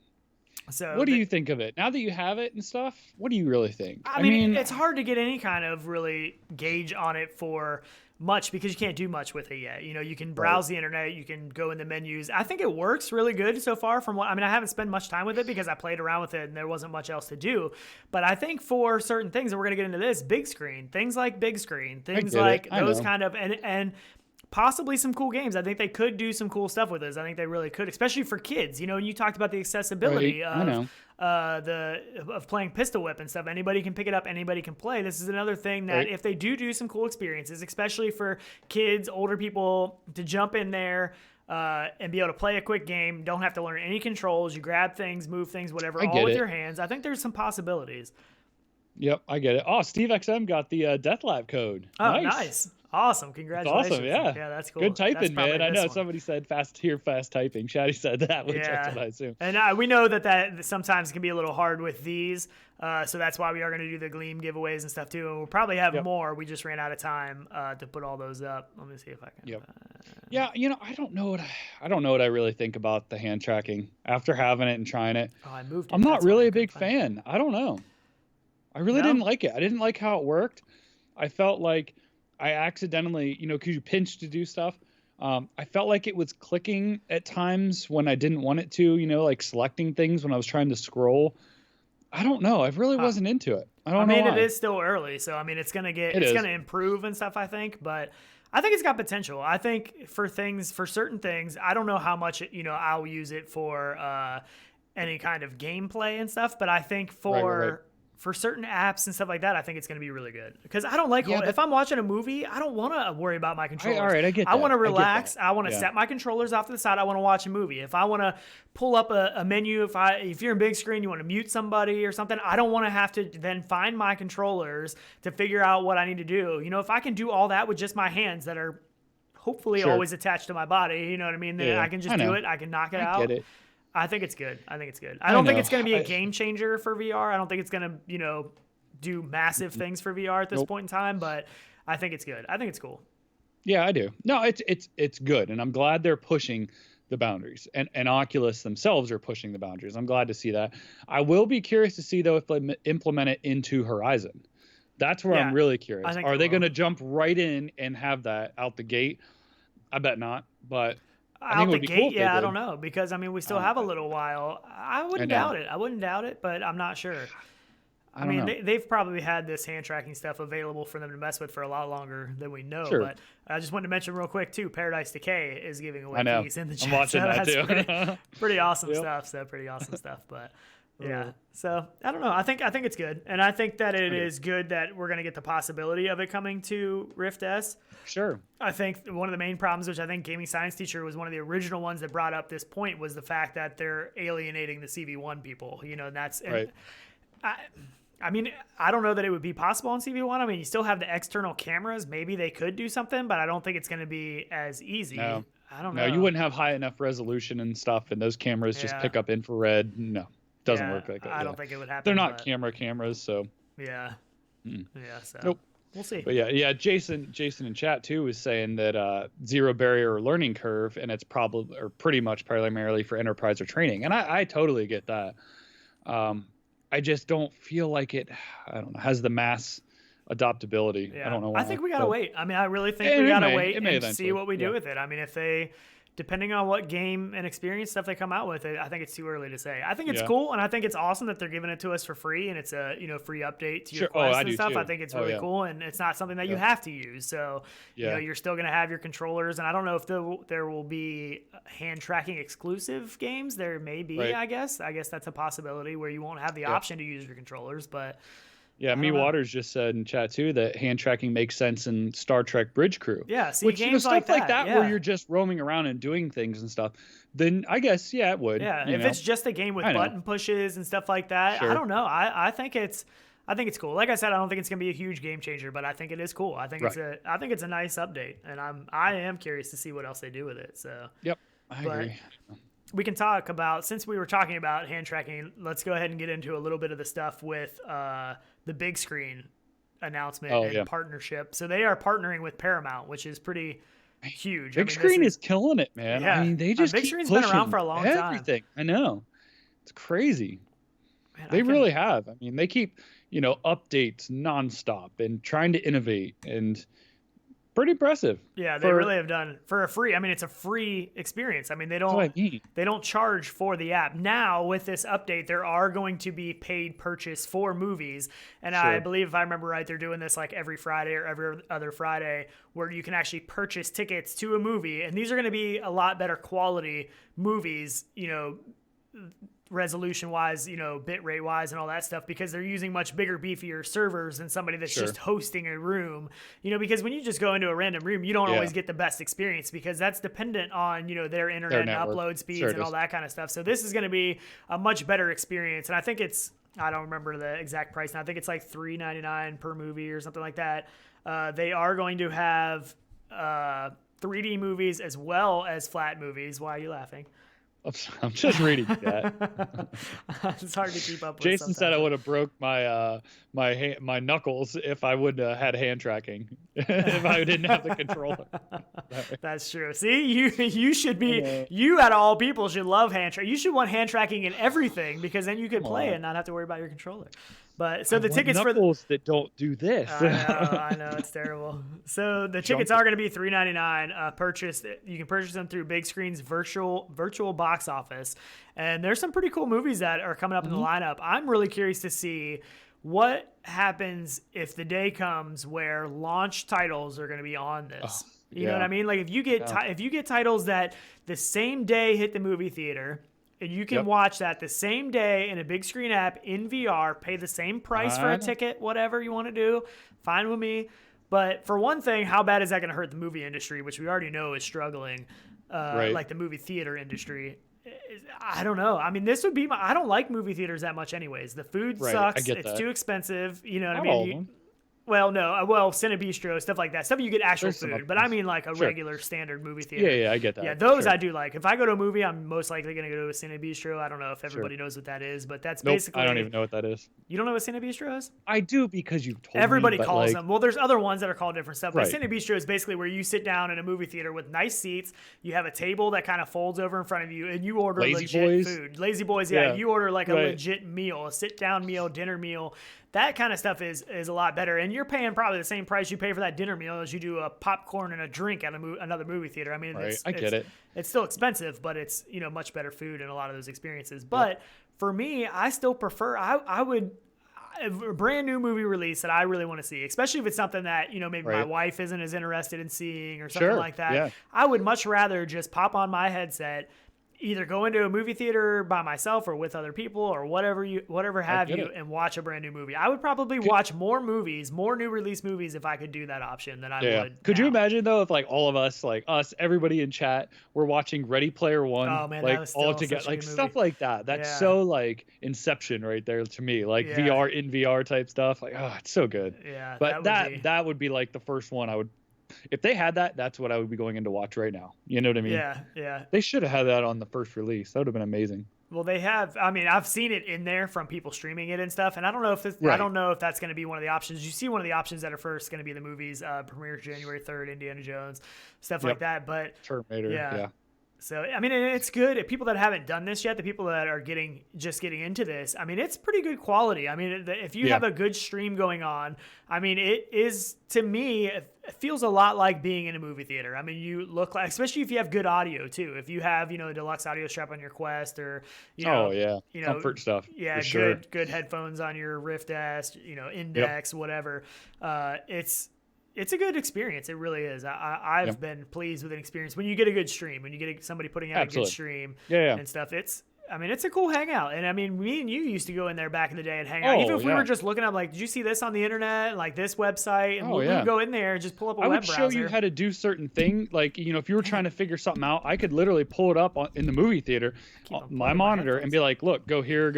So what do you think of it now that you have it and stuff? What do you really think? I mean, it's hard to get any kind of really gauge on it for much because you can't do much with it yet. You can browse the internet, you can go in the menus. I think it works really good so far I haven't spent much time with it because I played around with it and there wasn't much else to do. But I think for certain things, and we're going to get into this, things like Bigscreen, things like those kind of, and possibly some cool games. I think they could do some cool stuff with this. I think they really could, especially for kids. And you talked about the accessibility of playing Pistol Whip and stuff. Anybody can pick it up. Anybody can play. This is another thing that if they do some cool experiences, especially for kids, older people, to jump in there and be able to play a quick game, don't have to learn any controls. You grab things, move things, whatever, all with your hands. I think there's some possibilities. Yep, I get it. Oh, Steve XM got the Death Lab code. Oh, nice. Awesome. Congratulations. That's awesome, yeah. Yeah, that's cool. Good typing, man. I know somebody said fast typing. Shaddy said that, which that's what I assume. And we know that sometimes can be a little hard with these. So that's why we are going to do the Gleam giveaways and stuff too. And we'll probably have more. We just ran out of time to put all those up. Let me see if I can. Yeah, I don't know what I really think about the hand tracking after having it and trying it. Oh, I moved it. I'm not really a big fan. I don't know. I really didn't like it. I didn't like how it worked. I felt like I accidentally, because you pinch to do stuff. I felt like it was clicking at times when I didn't want it to, like selecting things when I was trying to scroll. I don't know. I really wasn't into it. I don't know why. It is still early, so it's gonna improve and stuff, I think, but I think it's got potential. I think for certain things, I don't know how much I'll use it for any kind of gameplay and stuff, but I think for for certain apps and stuff like that, I think it's going to be really good. Because I don't like, Yeah, if I'm watching a movie, I don't want to worry about my controllers. All right, I get that. I want to relax. I want to Yeah. set my controllers off to the side. I want to watch a movie. If I want to pull up a menu, if you're in big screen, you want to mute somebody or something, I don't want to have to then find my controllers to figure out what I need to do. You know, if I can do all that with just my hands that are hopefully always attached to my body, you know what I mean? Then I can just do it. I can knock it out. Get it. I think it's good. I don't think it's going to be a game changer for VR. I don't think it's going to, you know, do massive things for VR at this point in time, but I think it's good. I think it's cool. Yeah, I do. No, it's good, and I'm glad they're pushing the boundaries, and Oculus themselves are pushing the boundaries. I'm glad to see that. I will be curious to see though if they implement it into Horizon. That's where I'm really curious. Are they going to jump right in and have that out the gate? I bet not, but I think it would be cool if they did. I don't know, because I mean we still have a little while. I wouldn't doubt it, but I'm not sure. I mean, they've probably had this hand tracking stuff available for them to mess with for a lot longer than we know. Sure. But I just wanted to mention real quick too, Paradise Decay is giving away keys in the chat. I'm watching that too. Pretty awesome stuff. So pretty awesome stuff. But yeah, so I don't know. I think it's good, and I think that it is good that we're going to get the possibility of it coming to Rift S. Sure. I think one of the main problems, which I think Gaming Science Teacher was one of the original ones that brought up this point, was the fact that they're alienating the CV1 people. You know, and that's right. I mean, I don't know that it would be possible on CV1. I mean, you still have the external cameras. Maybe they could do something, but I don't think it's going to be as easy. No. I don't know. No, you wouldn't have high enough resolution and stuff, and those cameras just pick up infrared. No, doesn't work like that. I don't think it would happen. They're not cameras, so. Yeah. Yeah, so. Nope. We'll see. But yeah, Jason in chat too was saying that zero barrier learning curve, and it's probably or pretty much primarily for enterprise or training, and I totally get that. I just don't feel like it. I don't know, has the mass adoptability. Yeah. I don't know why. I think we gotta wait. I mean, I really think we gotta wait and see what we do with it. I mean, if they, depending on what game and experience stuff they come out with, I think it's too early to say. I think it's cool, and I think it's awesome that they're giving it to us for free, and it's a free update to your Quest and stuff. Too. I think it's really cool, and it's not something that you have to use. So you're still gonna have your controllers, and I don't know if there will be hand tracking exclusive games. There may be, I guess. I guess that's a possibility where you won't have the option to use your controllers, but. Yeah, Waters just said in chat too that hand tracking makes sense in Star Trek Bridge Crew. Yeah, see, games stuff like that where you're just roaming around and doing things and stuff. Then I guess it would. Yeah, if it's just a game with button pushes and stuff like that, I don't know. I think it's cool. Like I said, I don't think it's gonna be a huge game changer, but I think it is cool. I think it's a nice update, and I am curious to see what else they do with it. So I agree. We can talk about, since we were talking about hand tracking, let's go ahead and get into a little bit of the stuff with the Bigscreen announcement and partnership. So they are partnering with Paramount, which is pretty huge. Bigscreen is killing it, man. Yeah. I mean, they just Big Screen's been around for a long time. I know. It's crazy. Man, they really have. I mean, they keep, updates nonstop and trying to innovate, and pretty impressive. Yeah, they really have done for a free. I mean, it's a free experience. I mean, they don't charge for the app. Now with this update, there are going to be paid purchase for movies, and I believe, if I remember right, they're doing this like every Friday or every other Friday, where you can actually purchase tickets to a movie, and these are going to be a lot better quality movies, resolution wise, bit rate wise and all that stuff, because they're using much bigger, beefier servers than somebody that's just hosting a room, because when you just go into a random room, you don't always get the best experience, because that's dependent on, their internet and upload speeds and all that kind of stuff. So this is going to be a much better experience. And I think I don't remember the exact price now. I think it's like $3.99 per movie or something like that. They are going to have 3D movies as well as flat movies. Why are you laughing? I'm just reading that. It's hard to keep up with. Jason said I would have broke my my knuckles if I would have had hand tracking, if I didn't have the controller. That's true. See, you should be, you out of all people should love hand tracking. You should want hand tracking in everything, because then you could play and not have to worry about your controller. But so the tickets for that don't do this. I know it's terrible. So the tickets are going to be $3.99. You can purchase them through Big Screen's virtual box office, and there's some pretty cool movies that are coming up in the lineup. I'm really curious to see what happens if the day comes where launch titles are going to be on this. You know what I mean? Like if you get titles that the same day hit the movie theater. and you can watch that the same day in a big screen app in VR, pay the same price for a ticket, whatever you want to do, fine with me. But for one thing, how bad is that going to hurt the movie industry, which we already know is struggling, like the movie theater industry? I don't know. I mean, this would be I don't like movie theaters that much anyways. The food sucks. It's too expensive. You know what I mean? Well, no. Well, Cinebistro, stuff like that. Stuff you get actual food. But I mean like a regular standard movie theater. Yeah, I get that. Yeah, those I do like. If I go to a movie, I'm most likely going to go to a Cinebistro. I don't know if everybody knows what that is, but that's basically... I don't even know what that is. You don't know what Cinebistro is? I do because you've told me. Everybody calls them. Well, there's other ones that are called different stuff. But Cinebistro is basically where you sit down in a movie theater with nice seats. You have a table that kind of folds over in front of you, and you order legit food. Lazy Boys, you order like a legit meal, a sit-down meal, dinner meal. That kind of stuff is a lot better, and you're paying probably the same price you pay for that dinner meal as you do a popcorn and a drink at another movie theater. I mean, I get it. It's still expensive, but it's much better food in a lot of those experiences. But for me, I still prefer. I would a brand new movie release that I really want to see, especially if it's something that maybe my wife isn't as interested in seeing or something like that. Yeah. I would much rather just pop on my headset, either go into a movie theater by myself or with other people or whatever have you, and watch a brand new movie. I would probably watch more new release movies if I could do that option than I would. Could you imagine though if like all of us, like us, everybody in chat, we're watching Ready Player One, like all together, like stuff like that. That's so like Inception right there to me, like VR in VR type stuff. Like, oh, it's so good. Yeah, but that would be like the first one I would. If they had that, that's what I would be going in to watch right now. You know what I mean? Yeah. They should have had that on the first release. That would have been amazing. Well, they have. I mean, I've seen it in there from people streaming it and stuff, and I don't know if I don't know if that's going to be one of the options. You see, one of the options that are first going to be the movies, premieres January 3rd, Indiana Jones, stuff like that. But Terminator, yeah. So, I mean, it's good. People that haven't done this yet, the people that are just getting into this, I mean, it's pretty good quality. I mean, if you have a good stream going on, I mean, it is, to me, it feels a lot like being in a movie theater. I mean, you look like, especially if you have good audio, too. If you have, a deluxe audio strap on your Quest or, comfort stuff. Yeah, good headphones on your Rift S, Index, whatever. It's a good experience. It really is. I've been pleased with an experience when you get a good stream, when you get somebody putting out a good stream and stuff. It's a cool hangout. And I mean, me and you used to go in there back in the day and hang out. Even if we were just looking up, like, did you see this on the internet? Like this website? And we would go in there and just pull up a web browser. I would show you how to do certain things. Like, if you were trying to figure something out, I could literally pull it up in the movie theater, my monitor, and be like, look, go here,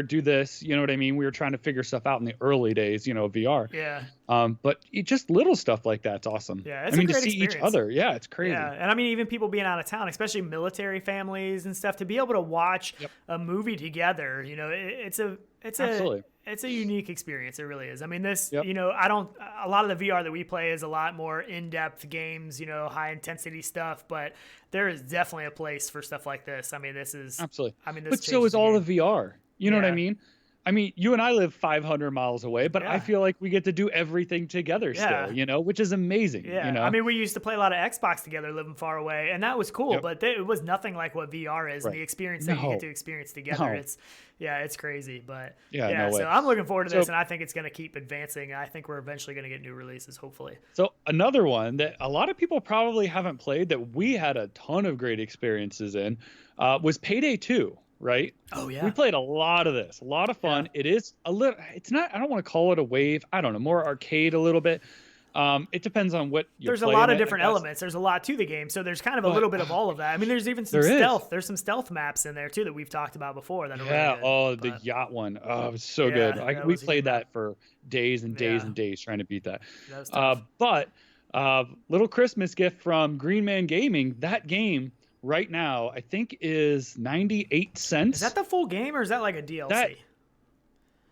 do this. You know what I mean? We were trying to figure stuff out in the early days, VR. Yeah. But just little stuff like that's awesome. Yeah, it's to see each other. Yeah, it's crazy. Yeah, and I mean, even people being out of town, especially military families and stuff, to be able to watch a movie together, it's a unique experience. It really is. I mean, this, a lot of the VR that we play is a lot more in-depth games, high intensity stuff, but there is definitely a place for stuff like this. I mean, this is absolutely. I mean, but so is all the VR. You know what I mean? I mean, you and I live 500 miles away, but I feel like we get to do everything together still, which is amazing. Yeah. I mean, we used to play a lot of Xbox together living far away, and that was cool, but it was nothing like what VR is and the experience that you get to experience together. It's crazy, but so I'm looking forward to this, and I think it's going to keep advancing. I think we're eventually going to get new releases, hopefully. So another one that a lot of people probably haven't played that we had a ton of great experiences in was Payday 2. Right? Oh yeah. We played a lot of this. A lot of fun. It is a little, it's not, I don't want to call it a wave. I don't know, more arcade a little bit. It depends on what you're There's a lot of different elements. There's a lot to the game. So there's kind of a little bit of all of that. I mean, there's even some stealth. There's some stealth maps in there too that we've talked about before that are really good. The yacht one. Oh, it was so good. We played that for days and days and days trying to beat that. But little Christmas gift from Green Man Gaming, that game right now, I think is 98 cents. Is that the full game or is that like a DLC?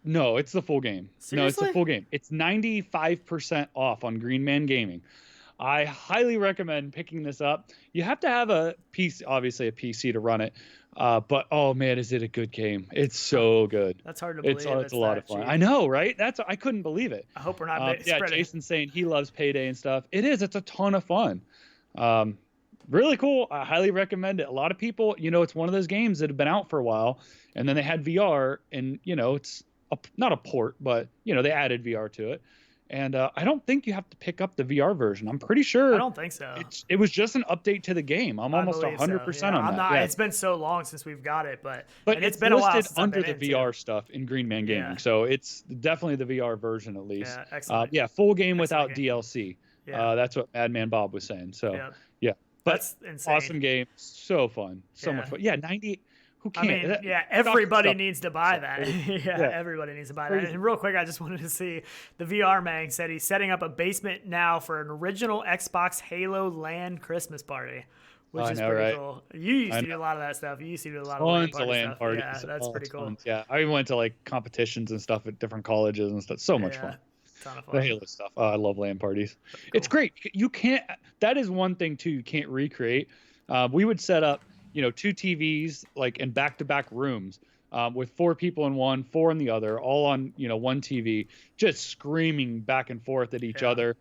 No, it's the full game. Seriously? No, it's the full game. It's 95% off on Green Man Gaming. I highly recommend picking this up. You have to have a PC, obviously a PC to run it. But oh man, is it a good game? It's so good. That's hard to believe. It's a lot of fun. Cheap. I know, right? I couldn't believe it. I hope we're not spreading. Jason's saying he loves Payday and stuff. It is. It's a ton of fun. Really cool. I highly recommend it. A lot of people, it's one of those games that have been out for a while, and then they had VR, and it's not a port, but they added VR to it, And I don't think you have to pick up the VR version. I'm pretty I sure don't think so. it was just an update to the game. I'm I almost believe 100% so. Yeah, on I'm that. not. Yeah. It's been so long since we've got it, but But and it's it's been a while listed since I've under been the in, VR too. stuff in Green Man Gaming. Yeah. So it's definitely the VR version at least. Yeah, excellent. Yeah, full game Excellent without game. DLC. Yeah. That's what Madman Bob was saying. So Yeah. yeah. But That's insane. awesome game. So fun. So Yeah. much fun. Yeah, 90. Who I can't? mean, yeah, everybody stuff- needs to buy that. Yeah. Everybody needs to buy that. Crazy. And real quick, I just wanted to see the VR man said he's setting up a basement now for an original Xbox Halo LAN Christmas party, which is know, pretty right? cool. You used to do a lot of that stuff. You used to do a lot of LAN Tons of LAN stuff. parties. Yeah, that's pretty cool. Tons. Yeah, I even went to like competitions and stuff at different colleges and stuff. So much fun. Ton of The fun. Halo stuff. Oh, I love LAN parties. It's great. You can't. That is one thing too. You can't recreate. We would set up, 2 TVs like in back-to-back rooms with 4 people in one, 4 in the other, all on one TV, just screaming back and forth at each other.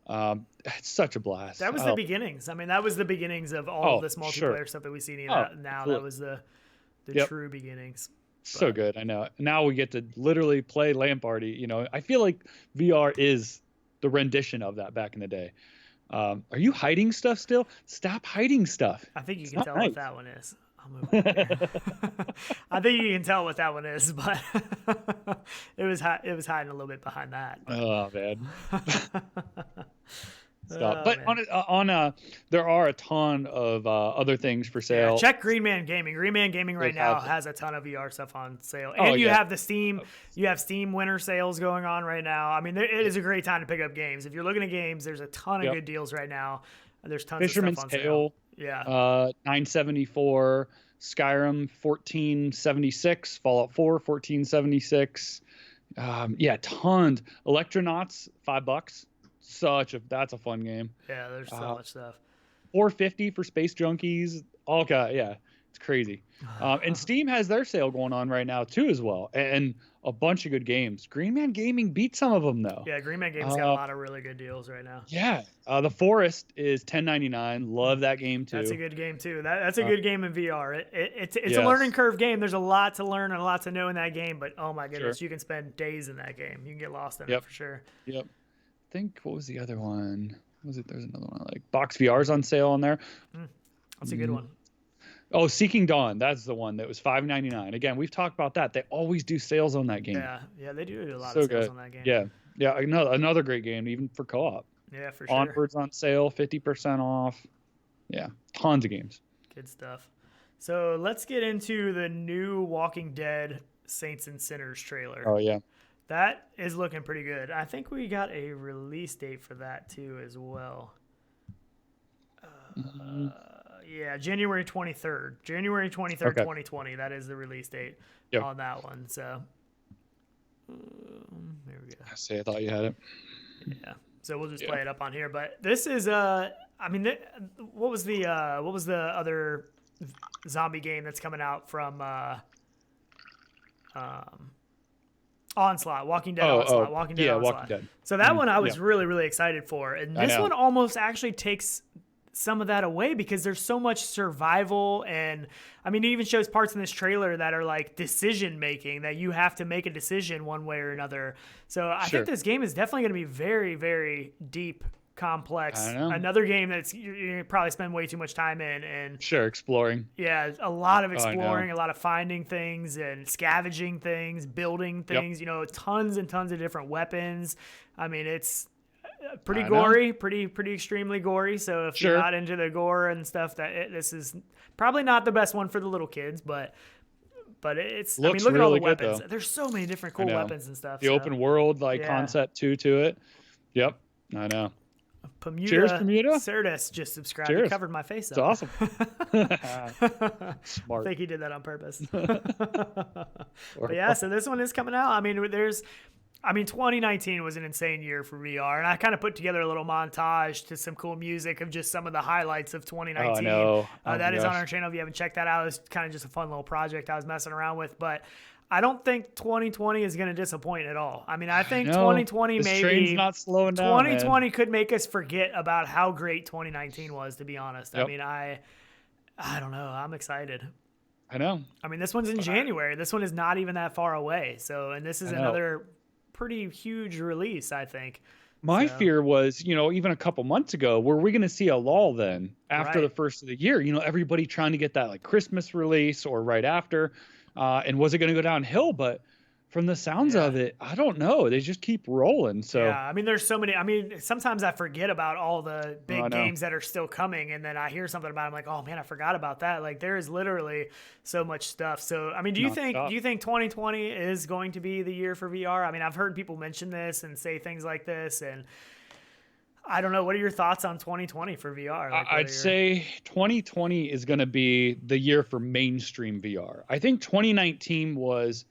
It's such a blast. That was the beginnings. I mean, that was the beginnings of all of this multiplayer stuff that we see now. Absolutely. That was the true beginnings. So good. I know. Now we get to literally play LAN party. I feel like VR is the rendition of that back in the day. Are you hiding stuff still? Stop hiding stuff. I think you can tell what that one is. I'll move over here. I think you can tell what that one is, but it was hiding a little bit behind that. Oh man. Stop. But man. There are a ton of other things for sale. Yeah, check Green Man Gaming. Green Man Gaming right now has a ton of VR stuff on sale, and you have the Steam. You have Steam winter sales going on right now. I mean, it is a great time to pick up games. If you're looking at games, there's a ton of good deals right now. There's tons Fisherman's of stuff on Tale. sale. Yeah. 974. Skyrim 1476. Fallout 4 1476. Tons. Electronauts $5. That's a fun game. Yeah, there's so much stuff. $4.50 for Space Junkies. It's crazy. And Steam has their sale going on right now too, as well, and a bunch of good games. Green Man Gaming beat some of them though. Yeah, Green Man Gaming's got a lot of really good deals right now. Yeah, The Forest is $10.99. Love that game too. That's a good game too. That's a good game in VR. It's a learning curve game. There's a lot to learn and a lot to know in that game. But oh my goodness, you can spend days in that game. You can get lost in it for sure. Yep. I think what was the other one? Was it? There's another one like Box VR's on sale on there. That's a good one. Oh, Seeking Dawn. That's the one that was $5.99. Again, we've talked about that. They always do sales on that game. Yeah, they do a lot of sales on that game. Yeah. Another great game, even for co-op. Yeah, for sure. Onward's on sale, 50% off. Yeah, tons of games. Good stuff. So let's get into the new Walking Dead Saints and Sinners trailer. Oh yeah. That is looking pretty good. I think we got a release date for that too as well. Yeah, January 23rd. January 23rd, 2020. That is the release date on that one. So there we go. I thought you had it. Yeah. So we'll just play it up on here. But this is what was the other zombie game that's coming out from Onslaught, Walking Dead Onslaught, Walking Dead Onslaught. Walking Dead. So that one I was really, really excited for. And this one almost actually takes some of that away because there's so much survival. And I mean, it even shows parts in this trailer that are like decision making, that you have to make a decision one way or another. So I think this game is definitely going to be very, very deep, complex. Another game that's you probably spend way too much time in. And exploring. Yeah, a lot of exploring, a lot of finding things and scavenging things, building things, tons and tons of different weapons. I mean, it's pretty gory, pretty extremely gory. So if you're not into the gore and stuff, this is probably not the best one for the little kids, but it's. Looks look at all the really good, weapons. though. There's so many different cool weapons and stuff. The open world concept to it. Yep, I know. Bermuda. Cheers, Bermuda. Cerdas just subscribed. He covered my face up. It's awesome. I Smart. think he did that on purpose. But yeah, so this one is coming out. I mean, 2019 was an insane year for VR, and I kind of put together a little montage to some cool music of just some of the highlights of 2019. That is on our channel if you haven't checked that out. It was kind of just a fun little project I was messing around with, but I don't think 2020 is going to disappoint at all. I mean, I think 2020 this train's not slowing down. 2020 could make us forget about how great 2019 was, to be honest. I mean, I don't know. I'm excited. I know. I mean, this one's in January. This one is not even that far away. So, and this is another pretty huge release, I think. My fear was, even a couple months ago, were we going to see a lull then after the first of the year? Everybody trying to get that like Christmas release or right after, and was it going to go downhill? But from the sounds of it, I don't know. They just keep rolling. So yeah, I mean, there's so many. I mean, sometimes I forget about all the big games that are still coming, and then I hear something about it, I'm like, oh man, I forgot about that. Like, there is literally so much stuff. So, I mean, do you think 2020 is going to be the year for VR? I mean, I've heard people mention this and say things like this, and I don't know. What are your thoughts on 2020 for VR? Like, I'd say 2020 is going to be the year for mainstream VR. I think 2019 was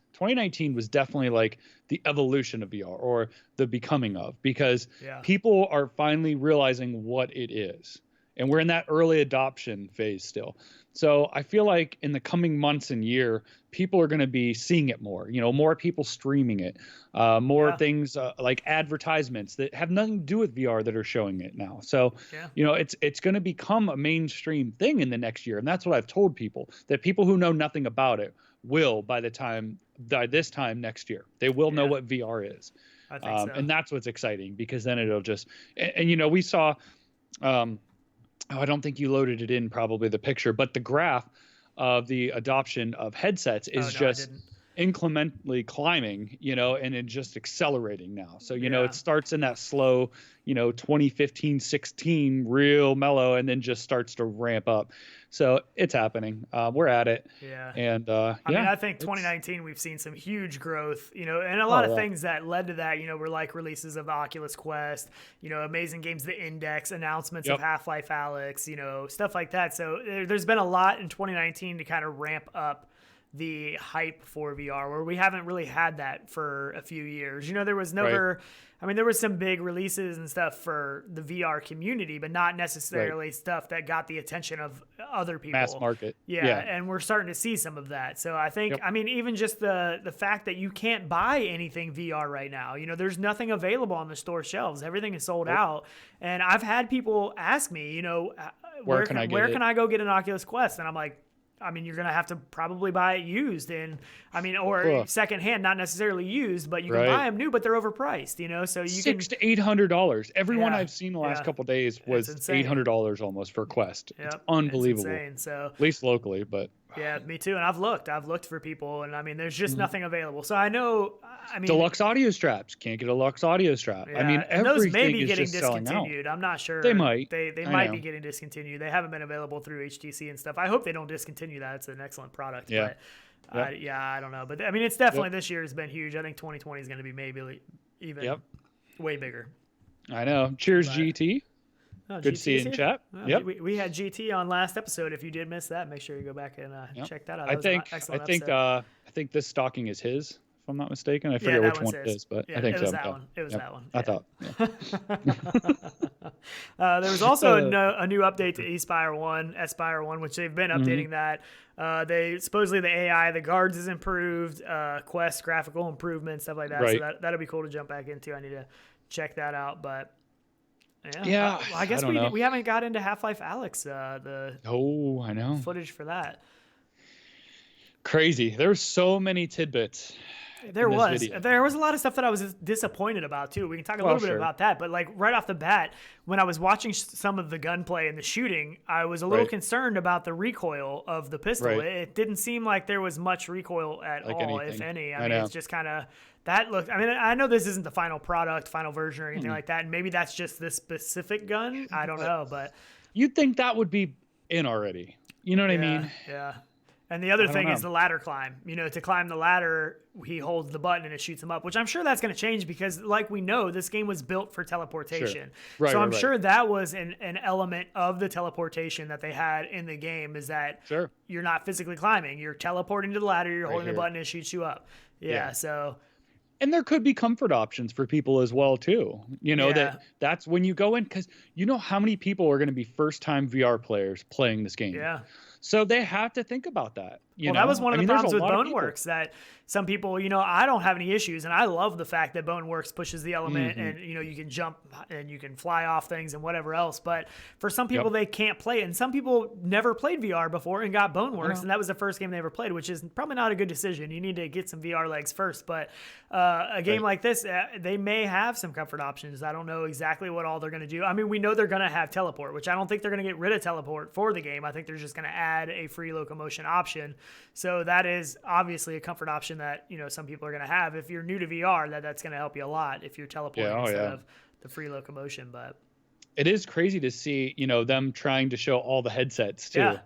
definitely like the evolution of VR or the becoming of, because people are finally realizing what it is. And we're in that early adoption phase still. So I feel like in the coming months and year, people are going to be seeing it more, more people streaming it, more things like advertisements that have nothing to do with VR that are showing it now. So, it's going to become a mainstream thing in the next year. And that's what I've told people, that people who know nothing about it will by this time next year, they will know what VR is. I think so. And that's what's exciting, because then it'll just, and we saw, I don't think you loaded it in, probably the picture, but the graph of the adoption of headsets is just incrementally climbing, and it just accelerating now. So, it starts in that slow, 2015, 16, real mellow, and then just starts to ramp up. So it's happening. We're at it. Yeah. And I mean, I think 2019, we've seen some huge growth, and a lot of things that led to that, were like releases of the Oculus Quest, amazing games, the Index, announcements of Half Life Alyx, stuff like that. So there's been a lot in 2019 to kind of ramp up the hype for VR, where we haven't really had that for a few years. There was never, I mean, there was some big releases and stuff for the VR community, but not necessarily stuff that got the attention of other people. Mass market. Yeah, and we're starting to see some of that. So I think, I mean, even just the fact that you can't buy anything VR right now, there's nothing available on the store shelves. Everything is sold out. And I've had people ask me, where can I go get an Oculus Quest? And I'm like, I mean, you're going to have to probably buy it used, and I mean, or secondhand, not necessarily used, but you can buy them new, but they're overpriced, so you $600 to $800. Everyone I've seen the last couple of days was $800 almost for a Quest. It's unbelievable. It's insane. So at least locally, but yeah, me too. And I've looked for people, and I mean, there's just nothing available. So I know, I mean, deluxe audio straps, can't get a deluxe audio strap. I mean, everything may be is getting just selling out. discontinued. I'm not sure. They might. They might be getting discontinued. They haven't been available through HTC and stuff. I hope they don't discontinue that. It's an excellent product. Yeah. But I don't know. But I mean, it's definitely this year has been huge. I think 2020 is going to be maybe even way bigger. I know. Cheers, GT. Oh, good to see you in chat. Well, we had GT on last episode. If you did miss that, make sure you go back and check that out. I think this stocking is his, if I'm not mistaken. I forget which one it is, but I think it was so. that one. It was that one. I thought. There was also a new update to Aspire 1, which they've been updating that. They supposedly the AI, the guards is improved, Quest graphical improvements, stuff like that. Right. So that'll be cool to jump back into. I need to check that out, but. Yeah, I guess we haven't got into Half Life Alyx, I know footage for that. Crazy. There's so many tidbits. There was a lot of stuff that I was disappointed about too. We can talk a little bit about that, but like right off the bat, when I was watching some of the gunplay and the shooting, I was a little concerned about the recoil of the pistol. It didn't seem like there was much recoil at all, if any. I mean, it's just kind of that look. I mean, I know this isn't the final product, final version or anything like that, and maybe that's just this specific gun. I don't know, but you'd think that would be in already. You know what I mean? Yeah. And the other thing is the ladder climb. To climb the ladder, he holds the button and it shoots him up, which I'm sure that's going to change because, like we know, this game was built for teleportation. Sure. So I'm sure that was an element of the teleportation that they had in the game, is that you're not physically climbing. You're teleporting to the ladder, you're holding the button, and it shoots you up. Yeah. So... And there could be comfort options for people as well, too. That's when you go in, because you know how many people are going to be first-time VR players playing this game. Yeah. So they have to think about that. You well, know? that was one of the there's problems a with lot of people. Boneworks that some people, I don't have any issues, and I love the fact that Boneworks pushes the element, Mm-hmm. and you can jump and you can fly off things and whatever else. But for some people, Yep. they can't play it, and some people never played VR before and got Boneworks, know. and that was the first game they ever played, which is probably not a good decision. You need to get some VR legs first. But a game like this, they may have some comfort options. I don't know exactly what all they're going to do. I mean, we know they're going to have teleport, which I don't think they're going to get rid of teleport for the game. I think they're just going to add a free locomotion option. So that is obviously a comfort option that some people are going to have. If you're new to VR, that's going to help you a lot if you're teleporting instead of the free locomotion. But it is crazy to see them trying to show all the headsets too. Yeah.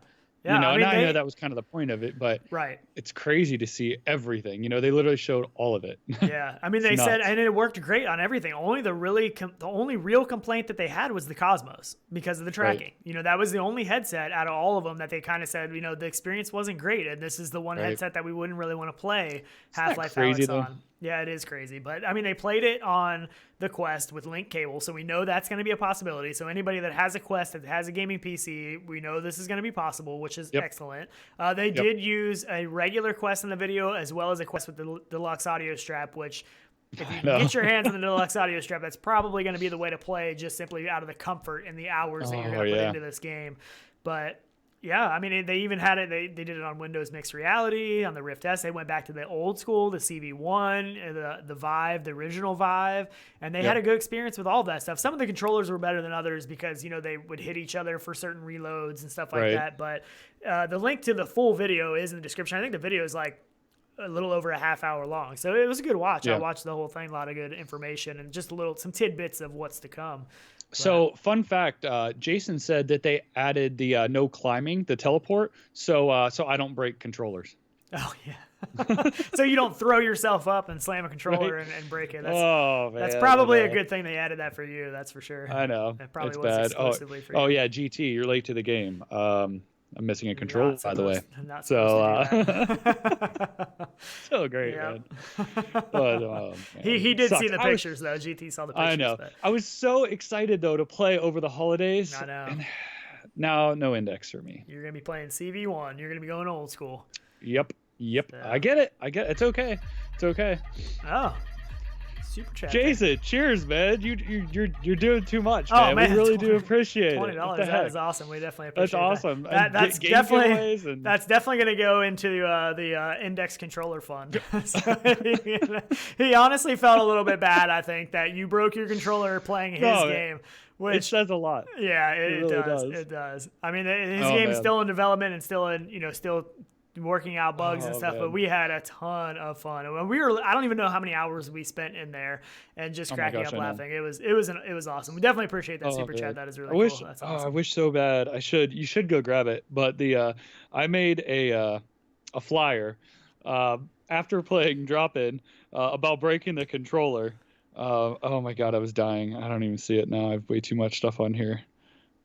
Yeah, I know that was kind of the point of it, but right. It's crazy to see everything. They literally showed all of it. Yeah, I mean, they said, and it worked great on everything. Only the only real complaint that they had was the Cosmos because of the tracking. Right. That was the only headset out of all of them that they kind of said, the experience wasn't great, and this is the one headset that we wouldn't really want to play Half Life Alyx on. Yeah, it is crazy. But, I mean, they played it on the Quest with link cable, so we know that's going to be a possibility. So anybody that has a Quest, that has a gaming PC, we know this is going to be possible, which is excellent. They did use a regular Quest in the video as well as a Quest with the deluxe audio strap, which if you get your hands on the deluxe audio strap, that's probably going to be the way to play, just simply out of the comfort and the hours that you're going to put into this game. But yeah, I mean, they even had it. They did it on Windows Mixed Reality, on the Rift S. They went back to the old school, the CV1, the Vive, the original Vive, and they had a good experience with all that stuff. Some of the controllers were better than others because they would hit each other for certain reloads and stuff like that. But the link to the full video is in the description. I think the video is like a little over a half hour long, so it was a good watch. I watched the whole thing, a lot of good information and just some tidbits of what's to come. So, fun fact, Jason said that they added the no climbing, the teleport, so I don't break controllers. Oh, yeah. So you don't throw yourself up and slam a controller and break it. That's probably a good thing they added that for you, that's for sure. I know. It probably it's was bad. exclusively for you. Oh, yeah, GT, you're late to the game. I'm missing a controller, by the way. So, so great, man. But, man. He did see the pictures, though. GT saw the pictures. I know. But I was so excited, though, to play over the holidays. I know. And now, no index for me. You're going to be playing CV1. You're going to be going old school. Yep. I get it. It's okay. It's okay. Oh. Super chat. Jason, cheers, man. You're doing too much, man. We really do appreciate it. $20. That is awesome. We definitely appreciate That's awesome. That's definitely going to go into the index controller fund. He honestly felt a little bit bad, I think, that you broke your controller playing his game. Which, it says a lot. Yeah, it really does. It does. I mean, his game's still in development and still working out bugs and stuff, but we had a ton of fun. I don't even know how many hours we spent in there and just cracking up laughing. It was awesome. We definitely appreciate that super chat. That is really cool. That's awesome. I wish so bad. You should go grab it. But I made a flyer after playing Drop-In about breaking the controller. Oh my God, I was dying. I don't even see it now. I have way too much stuff on here.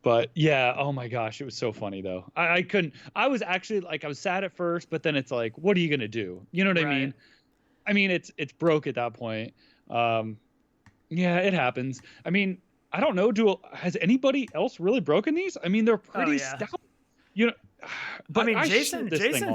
But yeah, oh my gosh, it was so funny though. I couldn't. I was actually I was sad at first, but then it's like, what are you gonna do? You know what I mean? I mean, it's broke at that point. Yeah, it happens. I mean, I don't know. Has anybody else really broken these? I mean, they're pretty stout. But I mean, Jason,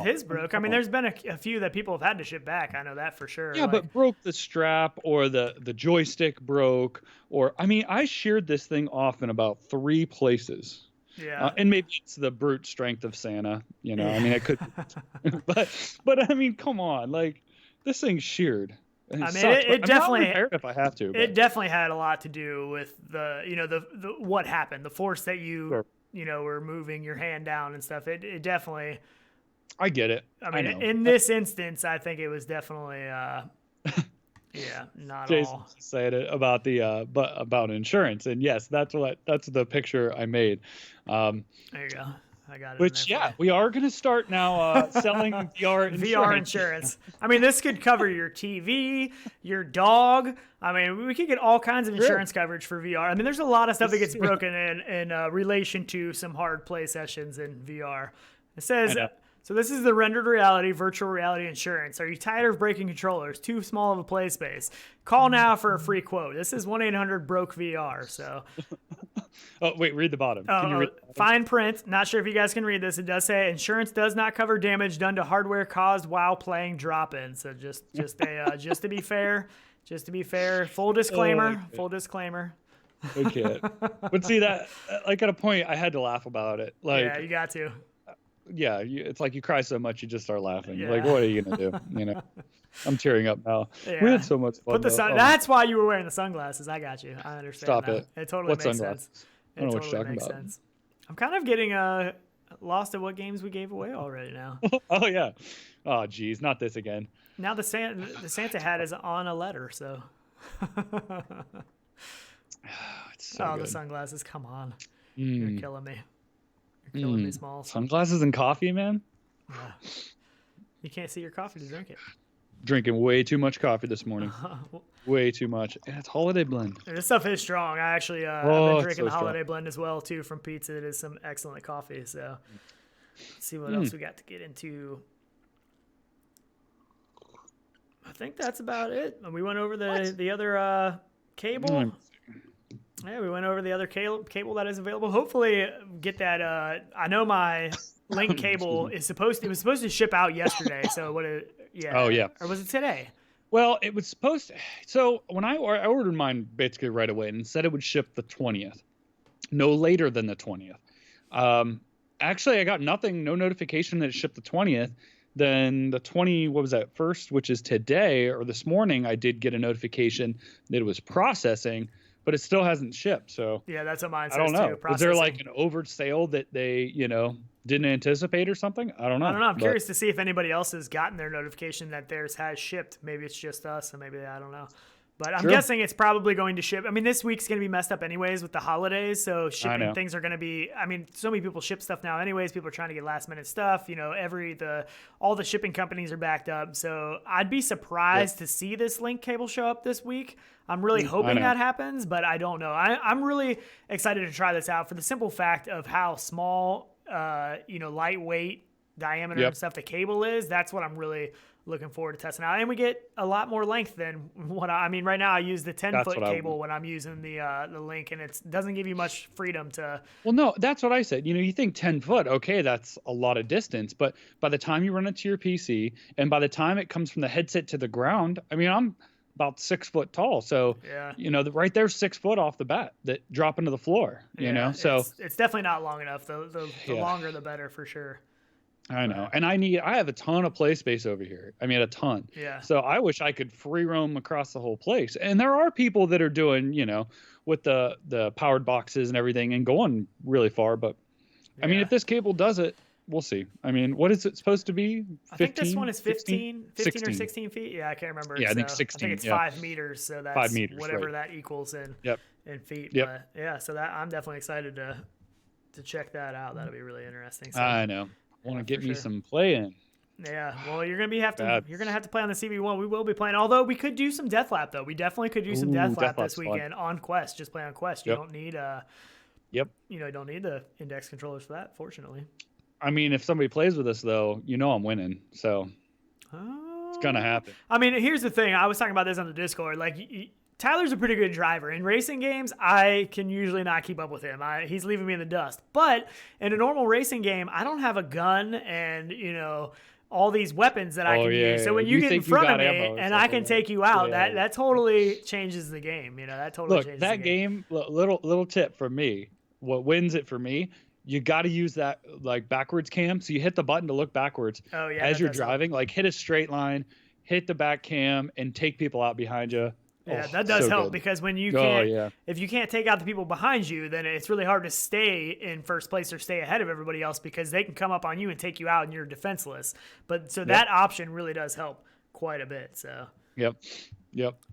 his broke. I mean, there's been a few that people have had to ship back. I know that for sure. Yeah, but broke the strap or the joystick broke, or I mean, I sheared this thing off in about 3 places. Yeah, and maybe it's the brute strength of Santa. I mean, it could, but I mean, come on, this thing's sheared. I mean, it definitely. If I have to, it definitely had a lot to do with the what happened, the force that you. Sure. Were moving your hand down and stuff. It definitely. I get it. I mean, in this instance, I think it was definitely, not Jason all. Said it about about insurance, and yes, that's the picture I made. There you go. I got it. Which, we are going to start now selling VR insurance. VR insurance. I mean, this could cover your TV, your dog. I mean, we could get all kinds of insurance coverage for VR. I mean, there's a lot of stuff that gets broken in relation to some hard play sessions in VR. It says, so this is the rendered reality, virtual reality insurance. Are you tired of breaking controllers? Too small of a play space? Call now for a free quote. This is 1-800-BROKE-VR. So Oh, wait, read the bottom. Can you read the bottom? Fine print. Not sure if you guys can read this. It does say insurance does not cover damage done to hardware caused while playing drop-in. So just to be fair, full disclaimer, full disclaimer. Okay. But see that, like at a point I had to laugh about it. Like, yeah, you got to. Yeah, it's like you cry so much you just start laughing. Yeah. Like, what are you gonna do? You know, I'm tearing up now. Yeah. We had so much fun. That's why you were wearing the sunglasses. I got you. I understand. Stop now. it. It totally makes sense. I don't know what you're talking about. Sense. I'm kind of getting lost at what games we gave away already now. Oh yeah. Oh geez, not this again. Now the Santa hat is on a letter, so. It's so good. The sunglasses! Come on, you're killing me. You're killing me, Smalls. Sunglasses and coffee, man. Yeah. You can't see your coffee to drink it. Drinking way too much coffee this morning. Way too much. And it's holiday blend. This stuff is strong. I actually I've been drinking the holiday blend as well too from Pizza. It is some excellent coffee. So let's see what else we got to get into. I think that's about it. We went over the other cable. Yeah, we went over the other cable that is available. Hopefully, get that. I know my link cable is supposed to ship out yesterday. So what? Oh yeah. Or was it today? Well, it was supposed to. So when I ordered mine basically right away and said it would ship the 20th, no later than the 20th. Actually, I got nothing, no notification that it shipped the 20th. Then the 1st, which is today or this morning, I did get a notification that it was processing. But it still hasn't shipped, so yeah, that's what mine says. I don't know. Too. Was there like an over sale that they, didn't anticipate or something? I don't know. I'm curious to see if anybody else has gotten their notification that theirs has shipped. Maybe it's just us, and maybe I don't know. But I'm guessing it's probably going to ship. I mean, this week's going to be messed up anyways with the holidays, so shipping things are going to be. I mean, so many people ship stuff now, anyways. People are trying to get last minute stuff. All the shipping companies are backed up. So I'd be surprised to see this link cable show up this week. I'm really hoping that happens, but I don't know. I'm really excited to try this out for the simple fact of how small, lightweight diameter and stuff the cable is. That's what I'm really looking forward to testing out. And we get a lot more length than what right now I use the 10-foot cable when I'm using the link, and it doesn't give you much freedom to. Well, no, that's what I said. You think 10 foot, okay, that's a lot of distance, but by the time you run it to your PC and by the time it comes from the headset to the ground, I mean, I'm about 6 foot tall. So, right there's 6 foot off the bat that drop into the floor, so it's definitely not long enough. The longer, the better for sure. I know. And I have a ton of play space over here. I mean, a ton. Yeah. So I wish I could free roam across the whole place. And there are people that are doing, with the powered boxes and everything and going really far. But I mean, if this cable does it, we'll see. I mean, what is it supposed to be? 15? I think this one is 15 or 16 feet. Yeah, I can't remember. Yeah, I think 16. I think it's 5 meters. So that's 5 meters, whatever that equals in feet. Yep. But so that I'm definitely excited to check that out. That'll be really interesting. So, I know. Want to get me some play in. Yeah, well, you're gonna have to play on the CV1. We will be playing. Although we could do some Deathlap though. We definitely could do some Deathlap this weekend on Quest. Just play on Quest. You don't need you don't need the index controllers for that, fortunately. I mean, if somebody plays with us though, I'm winning. So it's gonna happen. I mean, here's the thing. I was talking about this on the Discord. Like, Tyler's a pretty good driver. In racing games, I can usually not keep up with him. He's leaving me in the dust. But in a normal racing game, I don't have a gun and, all these weapons that I can use. So when you get in front of me and I can take you out, that totally changes the game. That totally changes the game. Little tip from me. What wins it for me, you got to use that like backwards cam. So you hit the button to look backwards as you're driving. Like hit a straight line, hit the back cam, and take people out behind you. Yeah, that does help because when you can't, if you can't take out the people behind you, then it's really hard to stay in first place or stay ahead of everybody else because they can come up on you and take you out and you're defenseless. But that option really does help quite a bit. So Yep.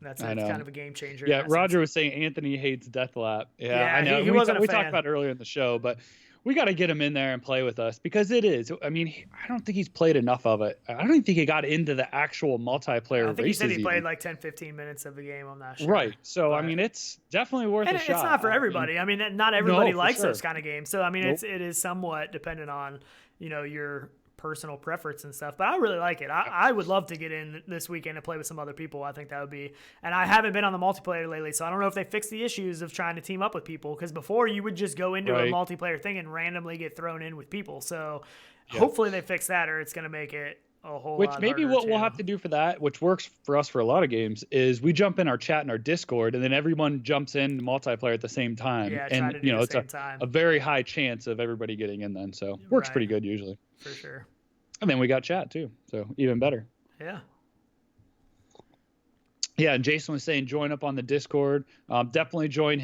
That's kind of a game changer. Yeah, Roger was saying Anthony hates Deathlap. Yeah, I know. He wasn't a fan. We talked about it earlier in the show, but we got to get him in there and play with us because it is. I mean, I don't think he's played enough of it. I don't even think he got into the actual multiplayer races. I think he said he played like 10, 15 minutes of the game. I'm not sure. Right. So, I mean, it's definitely worth a shot. It's not for everybody. I mean, not everybody likes those kind of games. So, I mean, it is somewhat dependent on, your personal preference and stuff. But I really like it. I would love to get in this weekend and play with some other people. I think that would be, and I haven't been on the multiplayer lately, so I don't know if they fixed the issues of trying to team up with people, because before you would just go into a multiplayer thing and randomly get thrown in with people. So hopefully they fix that, or it's going to make it a whole which lot maybe harder what we'll have to do for that, which works for us for a lot of games, is we jump in our chat in our Discord, and then everyone jumps in multiplayer at the same time. Yeah, and try to do it's a very high chance of everybody getting in then. So works pretty good usually. For sure. And then we got chat too, so even better. Yeah. Yeah, and Jason was saying join up on the Discord. Definitely join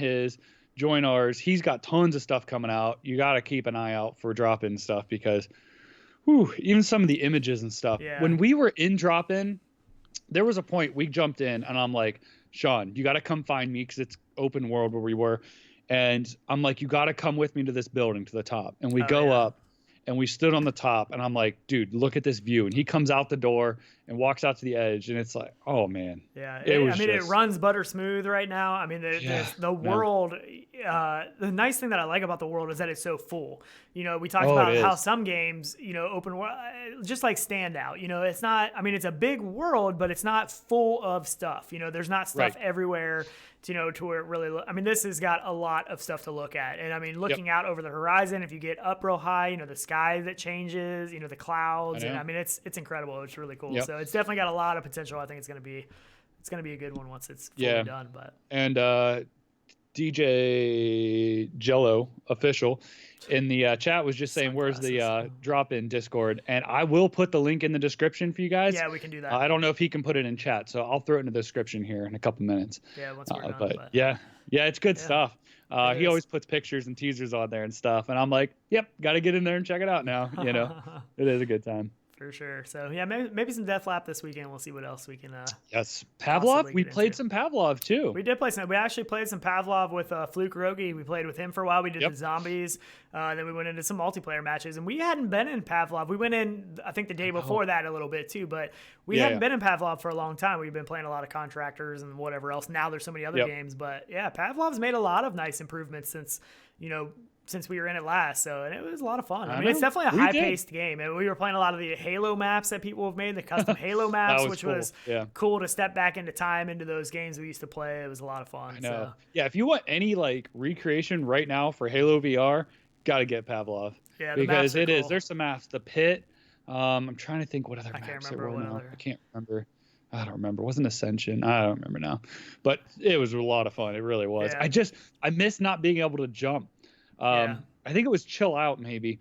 ours. He's got tons of stuff coming out. You got to keep an eye out for drop-in stuff, because even some of the images and stuff. Yeah. When we were in drop-in, there was a point we jumped in, and I'm like, Sean, you got to come find me, because it's open world where we were. And I'm like, you got to come with me to this building, to the top. And we go up, and we stood on the top, and I'm like, dude, look at this view. And he comes out the door and walks out to the edge, and it's like, oh man. Yeah. It runs butter smooth right now. I mean, the world, the nice thing that I like about the world is that it's so full. You know, we talked about how some games, open world, just like stand out. It's not, I mean, it's a big world, but it's not full of stuff. There's not stuff everywhere, to where it really, this has got a lot of stuff to look at. And I mean, looking out over the horizon, if you get up real high, the sky that changes, the clouds, and it's incredible. It's really cool. So it's definitely got a lot of potential. I think it's going to be a good one once it's fully done. But DJ Jello official in the chat was just saying, where's the drop-in Discord? And I will put the link in the description for you guys. Yeah, we can do that. I don't know if he can put it in chat, so I'll throw it in the description here in a couple minutes. Yeah, once we're done. But yeah, it's good stuff. He always puts pictures and teasers on there and stuff, and I'm like, yep, got to get in there and check it out now. It is a good time. For sure. So yeah, maybe some Deathloop this weekend. We'll see what else we can. Yes, Pavlov. We played some Pavlov too. We did play some. We actually played some Pavlov with Fluke Rogi. We played with him for a while. We did the zombies. Then we went into some multiplayer matches, and we hadn't been in Pavlov. We went in, I think, the day before that a little bit too, but we hadn't been in Pavlov for a long time. We've been playing a lot of Contractors and whatever else. Now there's so many other games, but yeah, Pavlov's made a lot of nice improvements since we were in it last, and it was a lot of fun. I mean, it's definitely a high-paced game, and we were playing a lot of the Halo maps that people have made, the custom Halo maps, which was cool to step back into time into those games we used to play. It was a lot of fun. I know. So. Yeah, if you want any recreation right now for Halo VR, got to get Pavlov. Yeah, because it is. There's some maps. The Pit. I'm trying to think what other maps there were now. I can't remember. I don't remember. It wasn't Ascension. I don't remember now, but it was a lot of fun. It really was. Yeah. I miss not being able to jump. I think it was Chill Out maybe.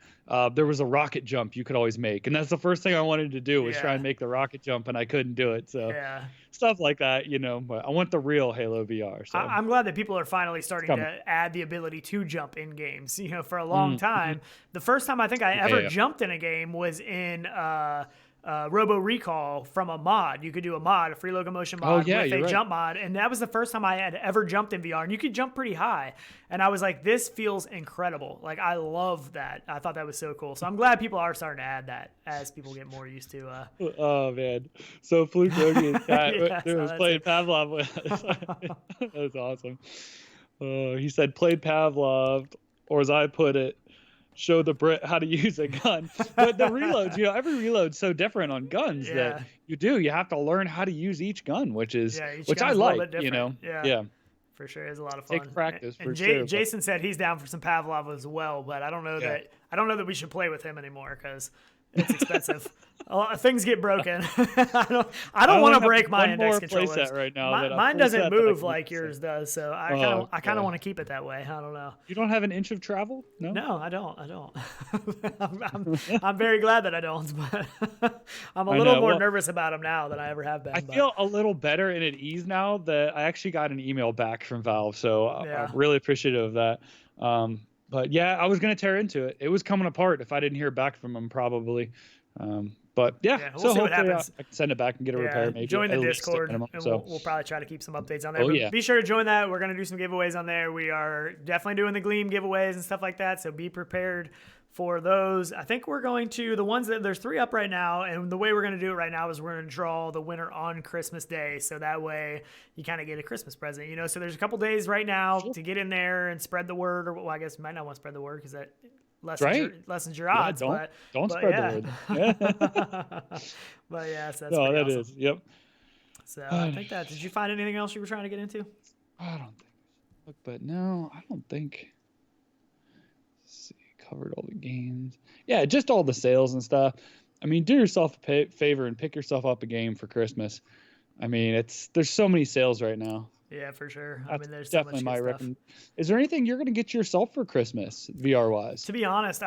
There was a rocket jump you could always make, and that's the first thing I wanted to do was try and make the rocket jump, and I couldn't do it. So stuff like that, but I want the real Halo VR. So I'm glad that people are finally starting to add the ability to jump in games. For a long time, the first time I think I ever jumped in a game was in Robo Recall from a mod. You could do a free locomotion mod with a jump mod, and that was the first time I had ever jumped in VR, and you could jump pretty high, and I was like, this feels incredible. I love that. I thought that was so cool. So I'm glad people are starting to add that as people get more used to oh man, so Fluke Rogi was playing Pavlov with us. That was awesome. He said played Pavlov, or as I put it, show the Brit how to use a gun. But the reloads, every reload's so different on guns that you have to learn how to use each gun, which I like, Yeah. For sure, it's a lot of fun. Take practice and for sure. Jason said he's down for some Pavlov as well, but I don't know that we should play with him anymore because it's expensive. Things get broken. I don't want to break my index controllers right now. Mine doesn't move like yours does, so I kind of want to keep it that way. I don't know. You don't have an inch of travel? No, I don't. I'm very glad that I don't, but I'm a little more nervous about them now than I ever have been. I feel a little better and at ease now that I actually got an email back from Valve, so I'm really appreciative of that. But yeah, I was going to tear into it. It was coming apart if I didn't hear back from them, probably. But we'll so see what happens. I can send it back and get a repair. Maybe join the Discord, and we'll probably try to keep some updates on there. Be sure to join that. We're going to do some giveaways on there. We are definitely doing the Gleam giveaways and stuff like that, so be prepared for those. I think we're going to, the ones that, there's 3 up right now, and the way we're going to do it right now is we're going to draw the winner on Christmas Day, so that way you kind of get a Christmas present, so there's a couple days right now to get in there and spread the word, or I guess you might not want to spread the word because that lessens your odds. Yeah, don't but spread yeah. the word. But yeah, so that's No, pretty that awesome. is. Yep. So I think that. Did you find anything else you were trying to get into? I don't think. Look, but no, I don't think. Let's see, covered all the games. Yeah, just all the sales and stuff. I mean, do yourself a favor and pick yourself up a game for Christmas. I mean, there's so many sales right now. Yeah, for sure. That's I mean, there's definitely so much good stuff. Is there anything you're going to get yourself for Christmas, VR wise? To be honest,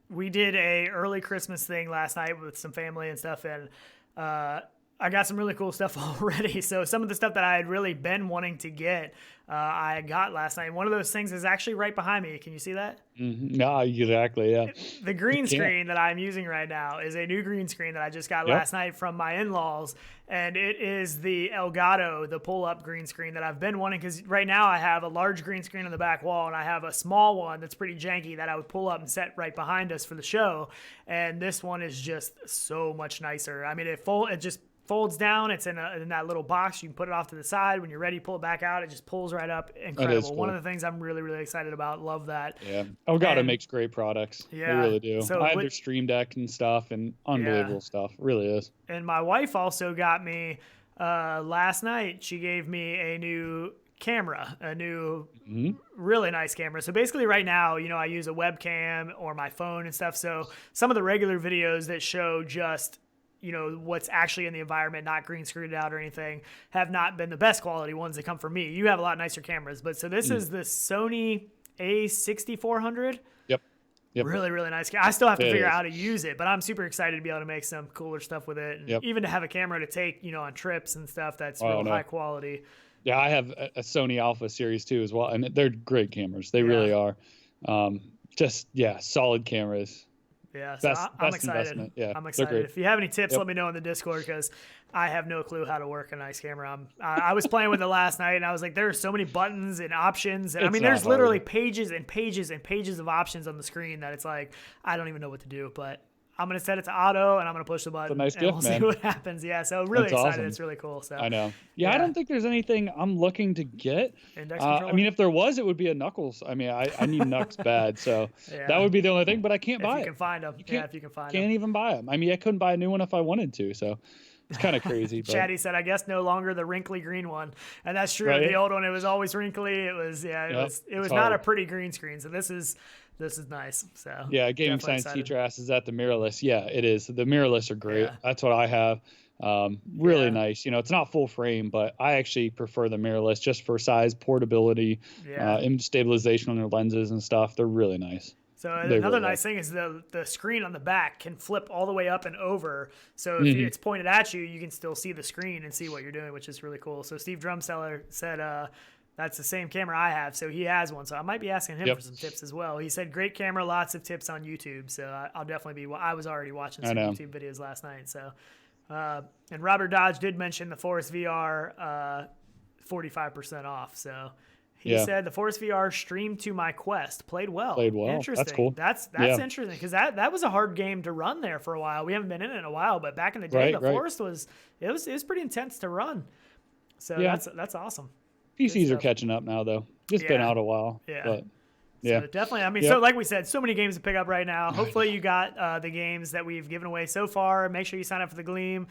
we did a early Christmas thing last night with some family and stuff, and I got some really cool stuff already. So some of the stuff that I had really been wanting to get, I got last night. One of those things is actually right behind me. Can you see that? Mm-hmm. No, exactly. Yeah. The green screen that I'm using right now is a new green screen that I just got last night from my in-laws. And it is the Elgato, the pull-up green screen that I've been wanting, because right now I have a large green screen on the back wall, and I have a small one that's pretty janky that I would pull up and set right behind us for the show. And this one is just so much nicer. I mean, it just folds down. It's in that little box. You can put it off to the side. When you're ready, pull it back out. It just pulls right up. Incredible. Cool. One of the things I'm really, really excited about. Love that. Yeah. Elgato makes great products. They really do. So I have their Stream Deck and stuff, and unbelievable stuff. It really is. And my wife also got me last night. She gave me a new camera, a new really nice camera. So basically right now, I use a webcam or my phone and stuff. So some of the regular videos that show just what's actually in the environment, not green screened out or anything, have not been the best quality ones that come from me. You have a lot nicer cameras, but so this is the Sony A6400. Yep. Really, really nice. I still have to figure out how to use it, but I'm super excited to be able to make some cooler stuff with it. And even to have a camera to take, on trips and stuff that's real high quality. Yeah, I have a Sony Alpha Series 2 as well, and they're great cameras. They really are. Solid cameras. Yeah, so I'm excited. Yeah, I'm excited. If you have any tips, let me know in the Discord, because I have no clue how to work a nice camera. I was playing with it last night, and I was like, there are so many buttons and options. And there's literally pages and pages and pages of options on the screen that it's like, I don't even know what to do. But I'm going to set it to auto, and I'm going to push the button. It's a nice gift, we'll see what happens. Yeah, so really excited. Awesome. It's really cool. So I know. Yeah, I don't think there's anything I'm looking to get. If there was, it would be a Knuckles. I need Knucks bad, so that would be the only thing. But I can't buy it. If you can find them. If you can find them. Can't even buy them. I couldn't buy a new one if I wanted to, so it's kind of crazy. Chatty said, I guess no longer the wrinkly green one. And that's true. Right? The old one, it was always wrinkly. It was not a pretty green screen. So this is nice. So yeah, gaming science teacher asks, is that the mirrorless? Yeah, it is. The mirrorless are great. Yeah. That's what I have. Really nice. It's not full frame, but I actually prefer the mirrorless just for size, portability, image stabilization on their lenses and stuff. They're really nice. So another nice thing is the screen on the back can flip all the way up and over. So if it's pointed at you, you can still see the screen and see what you're doing, which is really cool. So Steve Drumseller said that's the same camera I have, so he has one. So I might be asking him for some tips as well. He said great camera, lots of tips on YouTube. So I'll definitely be. I was already watching some YouTube videos last night. So and Robert Dodge did mention the Forest VR 45% off. So. He said the Forest VR streamed to my Quest. Played well. Interesting. That's cool. That's interesting, because that was a hard game to run there for a while. We haven't been in it in a while, but back in the day, Forest was pretty intense to run. So that's awesome. PCs are catching up now, though. It's been out a while. Yeah. But So definitely, so like we said, so many games to pick up right now. Hopefully you got the games that we've given away so far. Make sure you sign up for the Gleam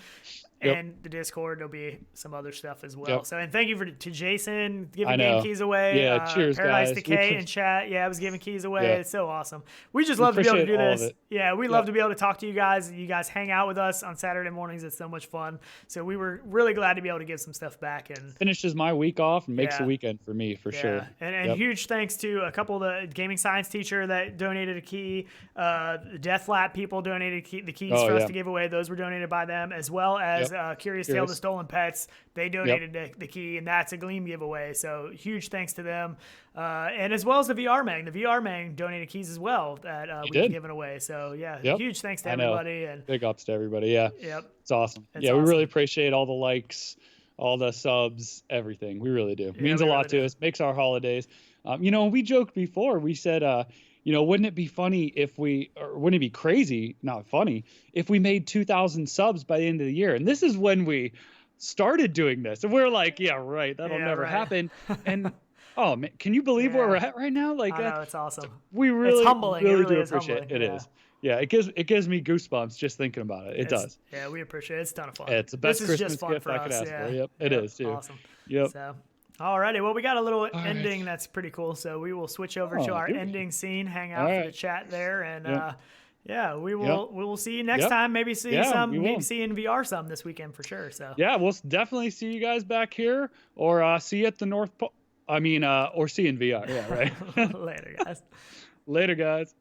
and the Discord. There'll be some other stuff as well. So, and thank you to Jason giving game keys away. Yeah, cheers, Paradise guys. Decay in chat. Yeah, I was giving keys away. It's so awesome. We just love to be able to do this. Yeah, we love to be able to talk to you guys. You guys hang out with us on Saturday mornings. It's so much fun. So we were really glad to be able to give some stuff back. And finishes my week off and makes a weekend for me, for sure. And huge thanks to a couple of the gaming science teacher that donated a key. The Death Lab people donated the keys for us to give away. Those were donated by them, as well as Curious Tale of the Stolen Pets. They donated the key, and that's a Gleam giveaway. So huge thanks to them. And as well as the VR Mang. The VR Mang donated keys as well that we've given away. So huge thanks to everybody. And big ups to everybody. Yeah. It's awesome. We awesome. really appreciate all the likes, all the subs, everything. We really do. It means a lot to us. Makes our holidays. We joked before. We said, wouldn't it be funny wouldn't it be crazy, not funny, if we made 2,000 subs by the end of the year? And this is when we started doing this. And we're like, that'll never happen. And Oh man, can you believe where Yeah. we're at right now? Like I know, it's awesome. we It's really, humbling. It really really do is appreciate humbling. it. It Yeah. is. Yeah, it gives me goosebumps just thinking about it. It does. Yeah, we appreciate it. It's a ton of fun. It's the This best is just Christmas fun gift for I could us. ask Yeah. for. Yep, it is too. Awesome. Yep. So, alrighty. Well, we got a little All ending right. that's pretty cool. So we will switch over Oh, to our do we? ending scene, hang All out for the right. chat there, and Yep. yeah, we Yep. will see you next Yep. time. Maybe see Yeah, we maybe will. see in VR some this weekend for sure. So Yeah, we'll definitely see you guys back here, or see you at the North Pole. I mean, or see in VR. Yeah, right. later, guys. Later, guys.